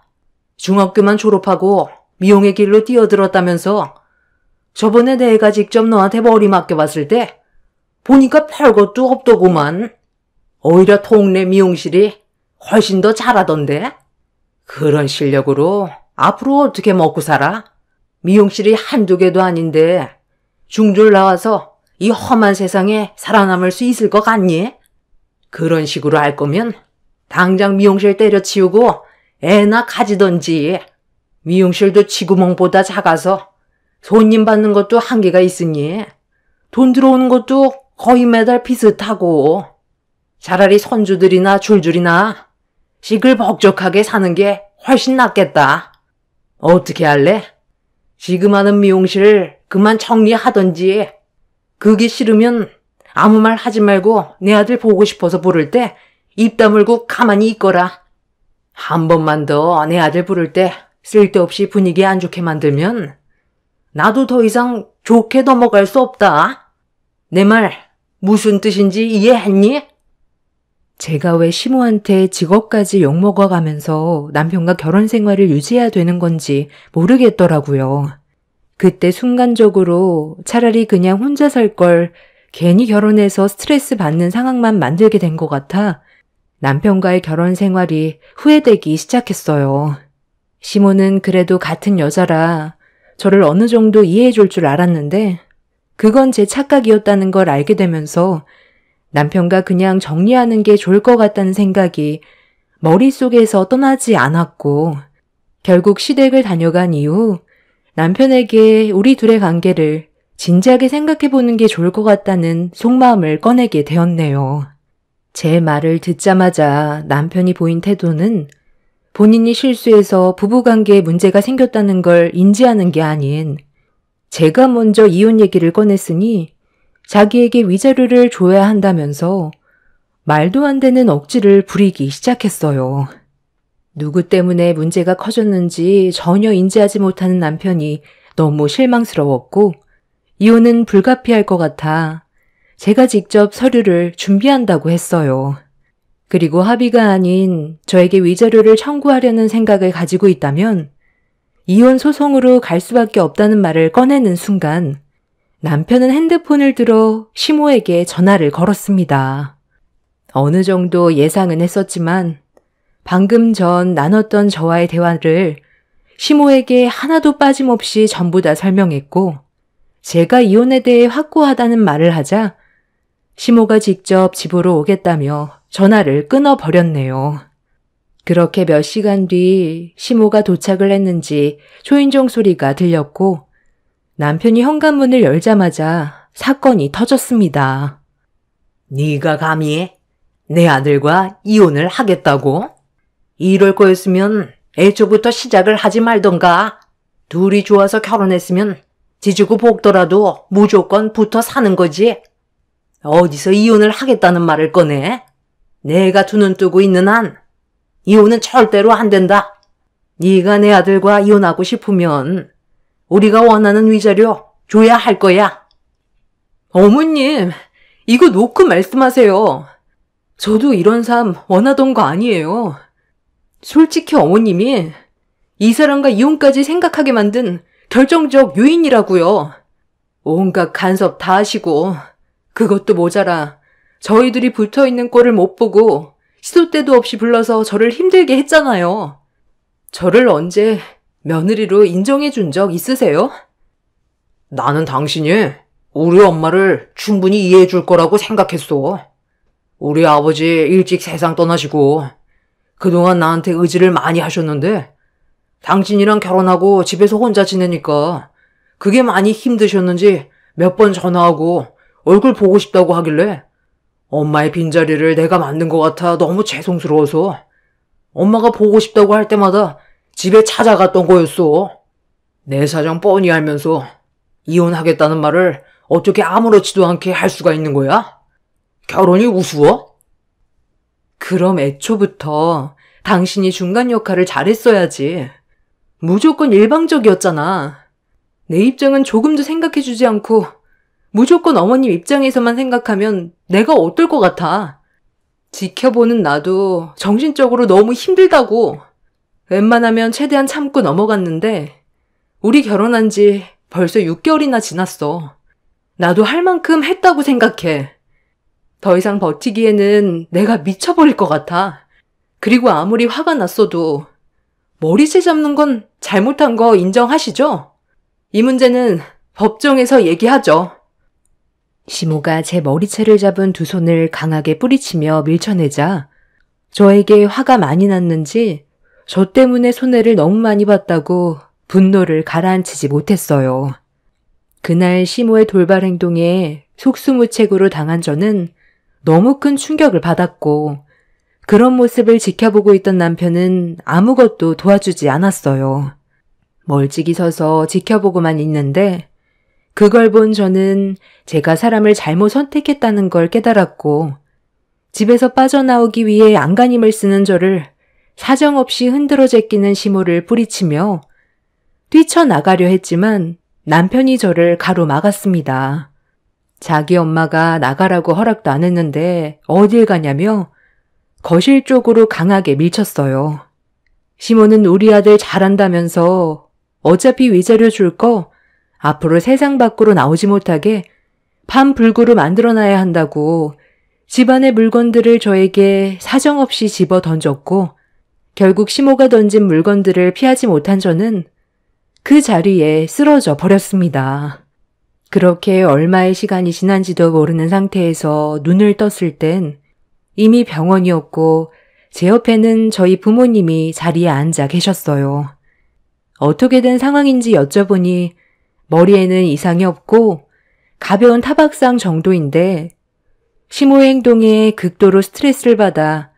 중학교만 졸업하고 미용의 길로 뛰어들었다면서 저번에 내가 직접 너한테 머리 맡겨봤을 때 보니까 별것도 없더구만. 오히려 동네 미용실이 훨씬 더 잘하던데? 그런 실력으로 앞으로 어떻게 먹고 살아? 미용실이 한두 개도 아닌데 중졸 나와서 이 험한 세상에 살아남을 수 있을 것 같니? 그런 식으로 할 거면 당장 미용실 때려치우고 애나 가지던지. 미용실도 쥐구멍보다 작아서 손님 받는 것도 한계가 있으니 돈 들어오는 것도 거의 매달 비슷하고 차라리 손주들이나 줄줄이나 시끌벅적하게 사는 게 훨씬 낫겠다. 어떻게 할래? 지금 하는 미용실 그만 정리하던지. 그게 싫으면 아무 말 하지 말고 내 아들 보고 싶어서 부를 때 입 다물고 가만히 있거라. 한 번만 더 내 아들 부를 때 쓸데없이 분위기 안 좋게 만들면 나도 더 이상 좋게 넘어갈 수 없다. 내 말 무슨 뜻인지 이해했니? 제가 왜 시모한테 직업까지 욕먹어가면서 남편과 결혼 생활을 유지해야 되는 건지 모르겠더라고요. 그때 순간적으로 차라리 그냥 혼자 살 걸 괜히 결혼해서 스트레스 받는 상황만 만들게 된 것 같아 남편과의 결혼 생활이 후회되기 시작했어요. 시모는 그래도 같은 여자라 저를 어느 정도 이해해 줄 줄 알았는데 그건 제 착각이었다는 걸 알게 되면서 남편과 그냥 정리하는 게 좋을 것 같다는 생각이 머릿속에서 떠나지 않았고 결국 시댁을 다녀간 이후 남편에게 우리 둘의 관계를 진지하게 생각해보는 게 좋을 것 같다는 속마음을 꺼내게 되었네요. 제 말을 듣자마자 남편이 보인 태도는 본인이 실수해서 부부관계에 문제가 생겼다는 걸 인지하는 게 아닌 제가 먼저 이혼 얘기를 꺼냈으니 자기에게 위자료를 줘야 한다면서 말도 안 되는 억지를 부리기 시작했어요. 누구 때문에 문제가 커졌는지 전혀 인지하지 못하는 남편이 너무 실망스러웠고 이혼은 불가피할 것 같아 제가 직접 서류를 준비한다고 했어요. 그리고 합의가 아닌 저에게 위자료를 청구하려는 생각을 가지고 있다면 이혼 소송으로 갈 수밖에 없다는 말을 꺼내는 순간 남편은 핸드폰을 들어 시모에게 전화를 걸었습니다. 어느 정도 예상은 했었지만 방금 전 나눴던 저와의 대화를 시모에게 하나도 빠짐없이 전부 다 설명했고 제가 이혼에 대해 확고하다는 말을 하자 시모가 직접 집으로 오겠다며 전화를 끊어버렸네요. 그렇게 몇 시간 뒤 시모가 도착을 했는지 초인종 소리가 들렸고 남편이 현관문을 열자마자 사건이 터졌습니다. 네가 감히 내 아들과 이혼을 하겠다고? 이럴 거였으면 애초부터 시작을 하지 말던가. 둘이 좋아서 결혼했으면 지지고 볶더라도 무조건 붙어 사는 거지. 어디서 이혼을 하겠다는 말을 꺼내? 내가 두 눈 뜨고 있는 한 이혼은 절대로 안 된다. 네가 내 아들과 이혼하고 싶으면 우리가 원하는 위자료 줘야 할 거야. 어머님, 이거 놓고 말씀하세요. 저도 이런 삶 원하던 거 아니에요. 솔직히 어머님이 이 사람과 이혼까지 생각하게 만든 결정적 요인이라고요. 온갖 간섭 다 하시고 그것도 모자라 저희들이 붙어있는 꼴을 못 보고 시도 때도 없이 불러서 저를 힘들게 했잖아요. 저를 언제 며느리로 인정해 준 적 있으세요? 나는 당신이 우리 엄마를 충분히 이해해 줄 거라고 생각했어. 우리 아버지 일찍 세상 떠나시고 그동안 나한테 의지를 많이 하셨는데 당신이랑 결혼하고 집에서 혼자 지내니까 그게 많이 힘드셨는지 몇 번 전화하고 얼굴 보고 싶다고 하길래 엄마의 빈자리를 내가 만든 것 같아 너무 죄송스러워서 엄마가 보고 싶다고 할 때마다 집에 찾아갔던 거였어. 내 사정 뻔히 알면서 이혼하겠다는 말을 어떻게 아무렇지도 않게 할 수가 있는 거야? 결혼이 우스워? 그럼 애초부터 당신이 중간 역할을 잘했어야지. 무조건 일방적이었잖아. 내 입장은 조금도 생각해주지 않고 무조건 어머님 입장에서만 생각하면 내가 어떨 것 같아. 지켜보는 나도 정신적으로 너무 힘들다고. 웬만하면 최대한 참고 넘어갔는데 우리 결혼한 지 벌써 6개월이나 지났어. 나도 할 만큼 했다고 생각해. 더 이상 버티기에는 내가 미쳐버릴 것 같아. 그리고 아무리 화가 났어도 머리채 잡는 건 잘못한 거 인정하시죠? 이 문제는 법정에서 얘기하죠. 시모가 제 머리채를 잡은 두 손을 강하게 뿌리치며 밀쳐내자 저에게 화가 많이 났는지 저 때문에 손해를 너무 많이 봤다고 분노를 가라앉히지 못했어요. 그날 시모의 돌발 행동에 속수무책으로 당한 저는 너무 큰 충격을 받았고 그런 모습을 지켜보고 있던 남편은 아무것도 도와주지 않았어요. 멀찍이 서서 지켜보고만 있는데 그걸 본 저는 제가 사람을 잘못 선택했다는 걸 깨달았고 집에서 빠져나오기 위해 안간힘을 쓰는 저를 사정없이 흔들어 제끼는 시모를 뿌리치며 뛰쳐나가려 했지만 남편이 저를 가로막았습니다. 자기 엄마가 나가라고 허락도 안 했는데 어딜 가냐며 거실 쪽으로 강하게 밀쳤어요. 시모는 우리 아들 잘한다면서 어차피 위자료 줄 거 앞으로 세상 밖으로 나오지 못하게 반불구로 만들어놔야 한다고 집안의 물건들을 저에게 사정없이 집어 던졌고 결국 시모가 던진 물건들을 피하지 못한 저는 그 자리에 쓰러져 버렸습니다. 그렇게 얼마의 시간이 지난지도 모르는 상태에서 눈을 떴을 땐 이미 병원이었고 제 옆에는 저희 부모님이 자리에 앉아 계셨어요. 어떻게 된 상황인지 여쭤보니 머리에는 이상이 없고 가벼운 타박상 정도인데 시모의 행동에 극도로 스트레스를 받아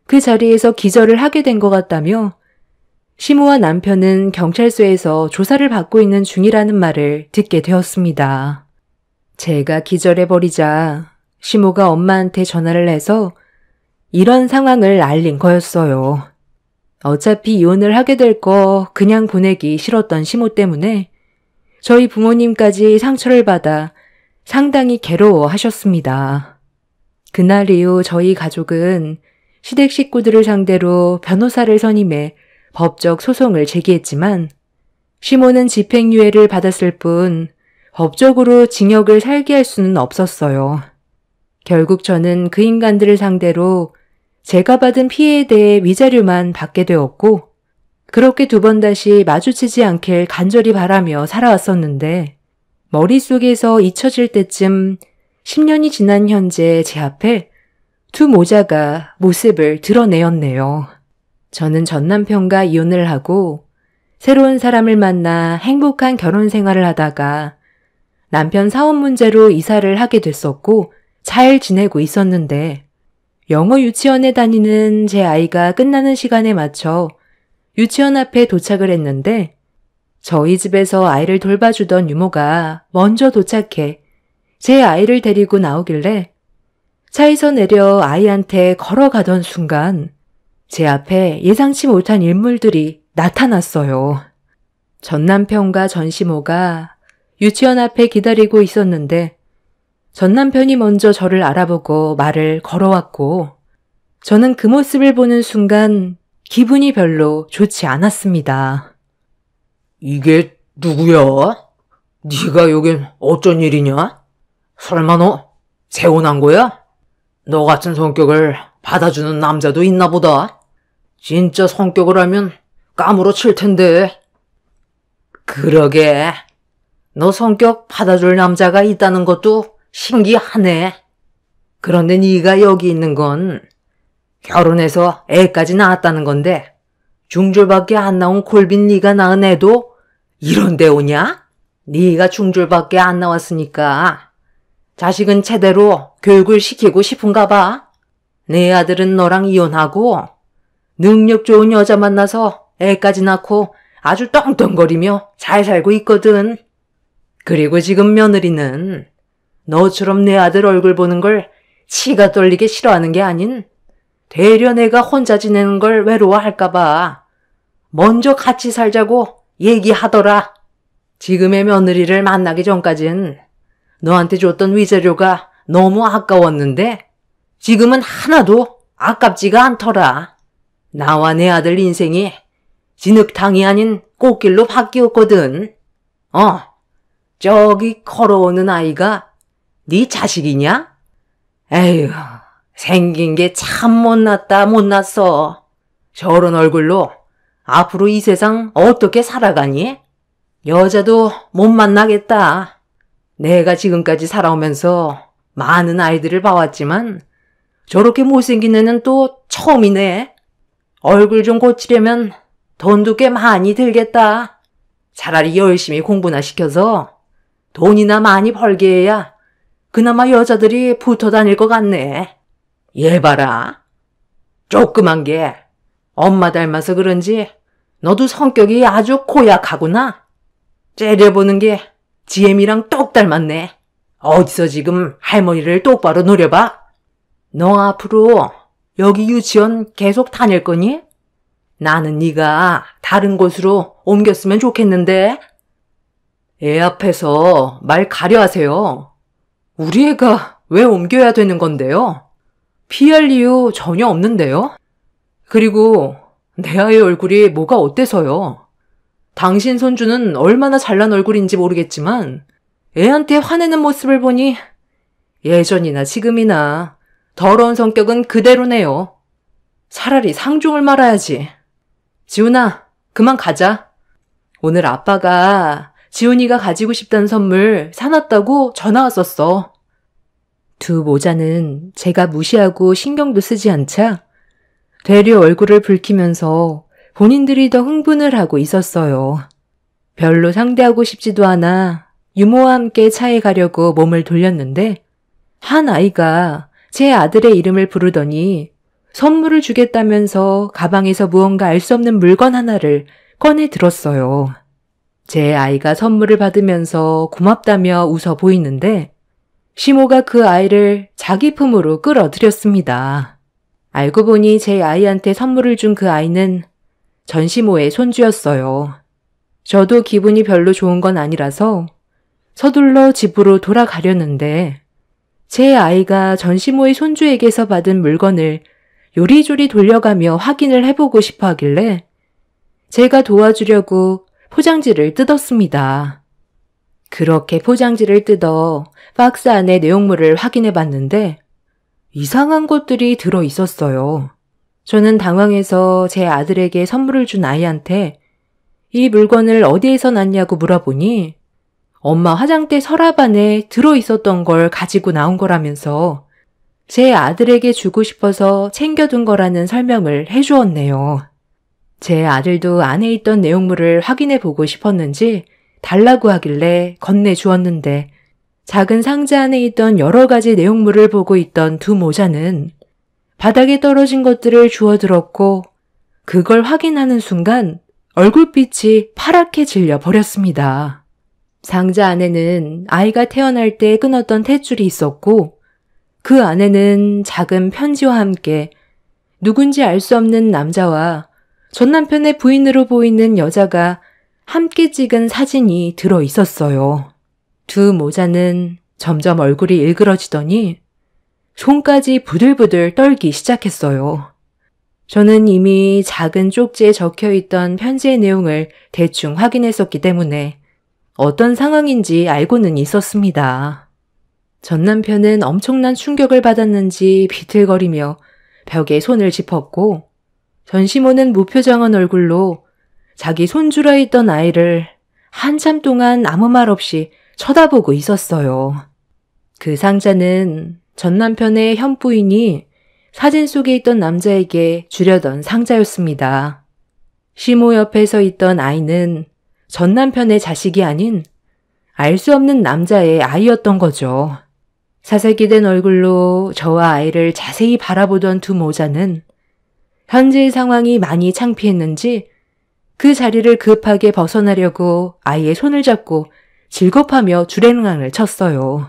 그 자리에서 기절을 하게 된 것 같다며 시모와 남편은 경찰서에서 조사를 받고 있는 중이라는 말을 듣게 되었습니다. 제가 기절해버리자 시모가 엄마한테 전화를 해서 이런 상황을 알린 거였어요. 어차피 이혼을 하게 될 거 그냥 보내기 싫었던 시모 때문에 저희 부모님까지 상처를 받아 상당히 괴로워하셨습니다. 그날 이후 저희 가족은 시댁 식구들을 상대로 변호사를 선임해 법적 소송을 제기했지만 시모는 집행유예를 받았을 뿐 법적으로 징역을 살게 할 수는 없었어요. 결국 저는 그 인간들을 상대로 제가 받은 피해에 대해 위자료만 받게 되었고 그렇게 두 번 다시 마주치지 않길 간절히 바라며 살아왔었는데 머릿속에서 잊혀질 때쯤 10년이 지난 현재 제 앞에 두 모자가 모습을 드러내었네요. 저는 전 남편과 이혼을 하고 새로운 사람을 만나 행복한 결혼 생활을 하다가 남편 사업 문제로 이사를 하게 됐었고 잘 지내고 있었는데 영어 유치원에 다니는 제 아이가 끝나는 시간에 맞춰 유치원 앞에 도착을 했는데 저희 집에서 아이를 돌봐주던 유모가 먼저 도착해 제 아이를 데리고 나오길래 차에서 내려 아이한테 걸어가던 순간 제 앞에 예상치 못한 인물들이 나타났어요. 전 남편과 전 시모가 유치원 앞에 기다리고 있었는데 전 남편이 먼저 저를 알아보고 말을 걸어왔고 저는 그 모습을 보는 순간 기분이 별로 좋지 않았습니다. 이게 누구야? 네가 여긴 어쩐 일이냐? 설마 너 재혼한 거야? 너 같은 성격을 받아주는 남자도 있나 보다. 진짜 성격을 알면 까무러칠 텐데. 그러게. 너 성격 받아줄 남자가 있다는 것도 신기하네. 그런데 네가 여기 있는 건 결혼해서 애까지 낳았다는 건데 중졸밖에 안 나온 골빈 네가 낳은 애도 이런 데 오냐? 네가 중졸밖에 안 나왔으니까 자식은 제대로 교육을 시키고 싶은가 봐. 내 아들은 너랑 이혼하고 능력 좋은 여자 만나서 애까지 낳고 아주 떵떵거리며 잘 살고 있거든. 그리고 지금 며느리는 너처럼 내 아들 얼굴 보는 걸 치가 떨리게 싫어하는 게 아닌 되려 내가 혼자 지내는 걸 외로워할까 봐 먼저 같이 살자고 얘기하더라. 지금의 며느리를 만나기 전까진 너한테 줬던 위자료가 너무 아까웠는데 지금은 하나도 아깝지가 않더라. 나와 내 아들 인생이 진흙탕이 아닌 꽃길로 바뀌었거든. 저기 걸어오는 아이가 네 자식이냐? 에휴, 생긴 게 참 못났다 못났어. 저런 얼굴로 앞으로 이 세상 어떻게 살아가니? 여자도 못 만나겠다. 내가 지금까지 살아오면서 많은 아이들을 봐왔지만 저렇게 못생긴 애는 또 처음이네. 얼굴 좀 고치려면 돈도 꽤 많이 들겠다. 차라리 열심히 공부나 시켜서 돈이나 많이 벌게 해야 그나마 여자들이 붙어 다닐 것 같네. 얘 봐라. 조그만 게 엄마 닮아서 그런지 너도 성격이 아주 고약하구나. 째려보는 게 지엠이랑 똑 닮았네. 어디서 지금 할머니를 똑바로 노려봐. 너 앞으로 여기 유치원 계속 다닐 거니? 나는 네가 다른 곳으로 옮겼으면 좋겠는데. 애 앞에서 말 가려 하세요. 우리 애가 왜 옮겨야 되는 건데요? 피할 이유 전혀 없는데요? 그리고 내 아이 얼굴이 뭐가 어때서요? 당신 손주는 얼마나 잘난 얼굴인지 모르겠지만 애한테 화내는 모습을 보니 예전이나 지금이나 더러운 성격은 그대로네요. 차라리 상종을 말아야지. 지훈아, 그만 가자. 오늘 아빠가 지훈이가 가지고 싶다는 선물 사놨다고 전화 왔었어. 두 모자는 제가 무시하고 신경도 쓰지 않자 되려 얼굴을 붉히면서 본인들이 더 흥분을 하고 있었어요. 별로 상대하고 싶지도 않아 유모와 함께 차에 가려고 몸을 돌렸는데 한 아이가 제 아들의 이름을 부르더니 선물을 주겠다면서 가방에서 무언가 알 수 없는 물건 하나를 꺼내 들었어요. 제 아이가 선물을 받으면서 고맙다며 웃어 보이는데 시모가 그 아이를 자기 품으로 끌어들였습니다. 알고 보니 제 아이한테 선물을 준 그 아이는 전시모의 손주였어요. 저도 기분이 별로 좋은 건 아니라서 서둘러 집으로 돌아가려는데 제 아이가 전시모의 손주에게서 받은 물건을 요리조리 돌려가며 확인을 해보고 싶어 하길래 제가 도와주려고 포장지를 뜯었습니다. 그렇게 포장지를 뜯어 박스 안에 내용물을 확인해 봤는데 이상한 것들이 들어 있었어요. 저는 당황해서 제 아들에게 선물을 준 아이한테 이 물건을 어디에서 났냐고 물어보니 엄마 화장대 서랍 안에 들어 있었던 걸 가지고 나온 거라면서 제 아들에게 주고 싶어서 챙겨둔 거라는 설명을 해주었네요. 제 아들도 안에 있던 내용물을 확인해 보고 싶었는지 달라고 하길래 건네주었는데 작은 상자 안에 있던 여러 가지 내용물을 보고 있던 두 모자는 바닥에 떨어진 것들을 주워들었고 그걸 확인하는 순간 얼굴빛이 파랗게 질려 버렸습니다. 상자 안에는 아이가 태어날 때 끊었던 탯줄이 있었고 그 안에는 작은 편지와 함께 누군지 알 수 없는 남자와 전 남편의 부인으로 보이는 여자가 함께 찍은 사진이 들어 있었어요. 두 모자는 점점 얼굴이 일그러지더니 손까지 부들부들 떨기 시작했어요. 저는 이미 작은 쪽지에 적혀있던 편지의 내용을 대충 확인했었기 때문에 어떤 상황인지 알고는 있었습니다. 전 남편은 엄청난 충격을 받았는지 비틀거리며 벽에 손을 짚었고 전시모는 무표정한 얼굴로 자기 손주라 있던 아이를 한참 동안 아무 말 없이 쳐다보고 있었어요. 그 상자는 전 남편의 현 부인이 사진 속에 있던 남자에게 주려던 상자였습니다. 시모 옆에 서 있던 아이는 전 남편의 자식이 아닌 알 수 없는 남자의 아이였던 거죠. 사색이 된 얼굴로 저와 아이를 자세히 바라보던 두 모자는 현재의 상황이 많이 창피했는지 그 자리를 급하게 벗어나려고 아이의 손을 잡고 질겁하며 주랭랑을 쳤어요.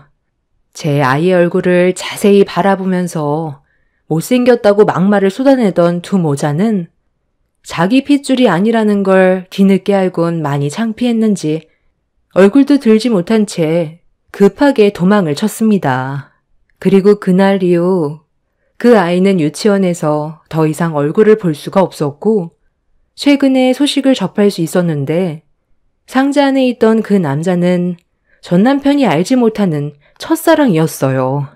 제 아이의 얼굴을 자세히 바라보면서 못생겼다고 막말을 쏟아내던 두 모자는 자기 핏줄이 아니라는 걸 뒤늦게 알곤 많이 창피했는지 얼굴도 들지 못한 채 급하게 도망을 쳤습니다. 그리고 그날 이후 그 아이는 유치원에서 더 이상 얼굴을 볼 수가 없었고 최근에 소식을 접할 수 있었는데 상자 안에 있던 그 남자는 전 남편이 알지 못하는 첫사랑이었어요.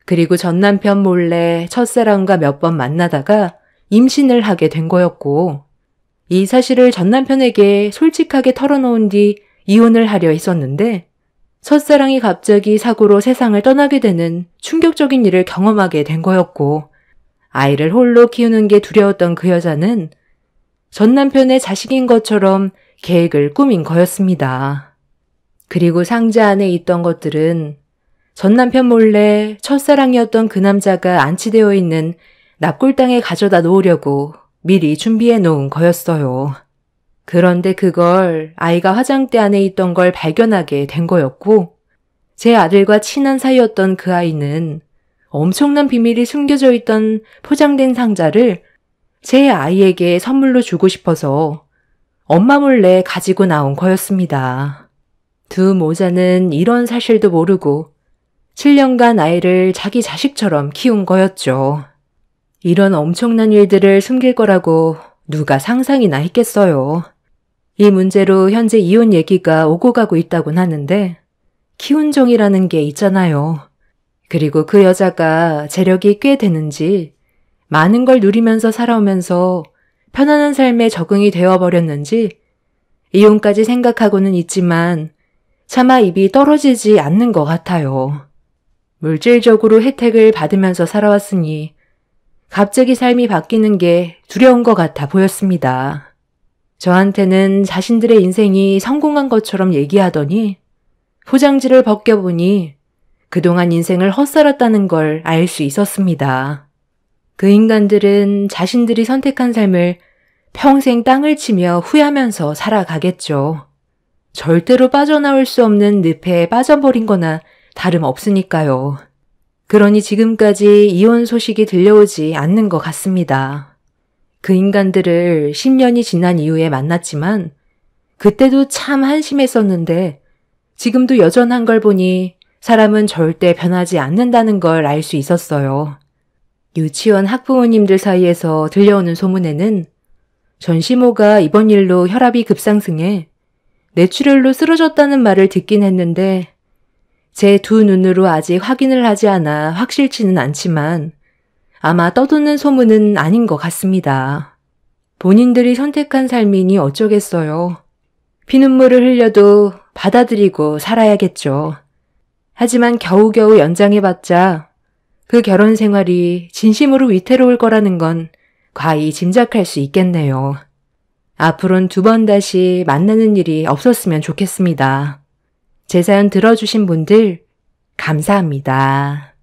그리고 전 남편 몰래 첫사랑과 몇 번 만나다가 임신을 하게 된 거였고 이 사실을 전 남편에게 솔직하게 털어놓은 뒤 이혼을 하려 했었는데 첫사랑이 갑자기 사고로 세상을 떠나게 되는 충격적인 일을 경험하게 된 거였고 아이를 홀로 키우는 게 두려웠던 그 여자는 전 남편의 자식인 것처럼 계획을 꾸민 거였습니다. 그리고 상자 안에 있던 것들은 전 남편 몰래 첫사랑이었던 그 남자가 안치되어 있는 납골당에 가져다 놓으려고 미리 준비해 놓은 거였어요. 그런데 그걸 아이가 화장대 안에 있던 걸 발견하게 된 거였고 제 아들과 친한 사이였던 그 아이는 엄청난 비밀이 숨겨져 있던 포장된 상자를 제 아이에게 선물로 주고 싶어서 엄마 몰래 가지고 나온 거였습니다. 두 모자는 이런 사실도 모르고 7년간 아이를 자기 자식처럼 키운 거였죠. 이런 엄청난 일들을 숨길 거라고 누가 상상이나 했겠어요. 이 문제로 현재 이혼 얘기가 오고 가고 있다곤 하는데 키운정이라는 게 있잖아요. 그리고 그 여자가 재력이 꽤 되는지 많은 걸 누리면서 살아오면서 편안한 삶에 적응이 되어버렸는지 이혼까지 생각하고는 있지만 차마 입이 떨어지지 않는 것 같아요. 물질적으로 혜택을 받으면서 살아왔으니 갑자기 삶이 바뀌는 게 두려운 것 같아 보였습니다. 저한테는 자신들의 인생이 성공한 것처럼 얘기하더니 포장지를 벗겨보니 그동안 인생을 헛살았다는 걸 알 수 있었습니다. 그 인간들은 자신들이 선택한 삶을 평생 땅을 치며 후회하면서 살아가겠죠. 절대로 빠져나올 수 없는 늪에 빠져버린 거나 다름없으니까요. 그러니 지금까지 이혼 소식이 들려오지 않는 것 같습니다. 그 인간들을 10년이 지난 이후에 만났지만 그때도 참 한심했었는데 지금도 여전한 걸 보니 사람은 절대 변하지 않는다는 걸 알 수 있었어요. 유치원 학부모님들 사이에서 들려오는 소문에는 전시모가 이번 일로 혈압이 급상승해 뇌출혈로 쓰러졌다는 말을 듣긴 했는데 제 두 눈으로 아직 확인을 하지 않아 확실치는 않지만 아마 떠도는 소문은 아닌 것 같습니다. 본인들이 선택한 삶이니 어쩌겠어요. 피눈물을 흘려도 받아들이고 살아야겠죠. 하지만 겨우겨우 연장해봤자 그 결혼 생활이 진심으로 위태로울 거라는 건 과히 짐작할 수 있겠네요. 앞으론 2번 다시 만나는 일이 없었으면 좋겠습니다. 제 사연 들어주신 분들 감사합니다.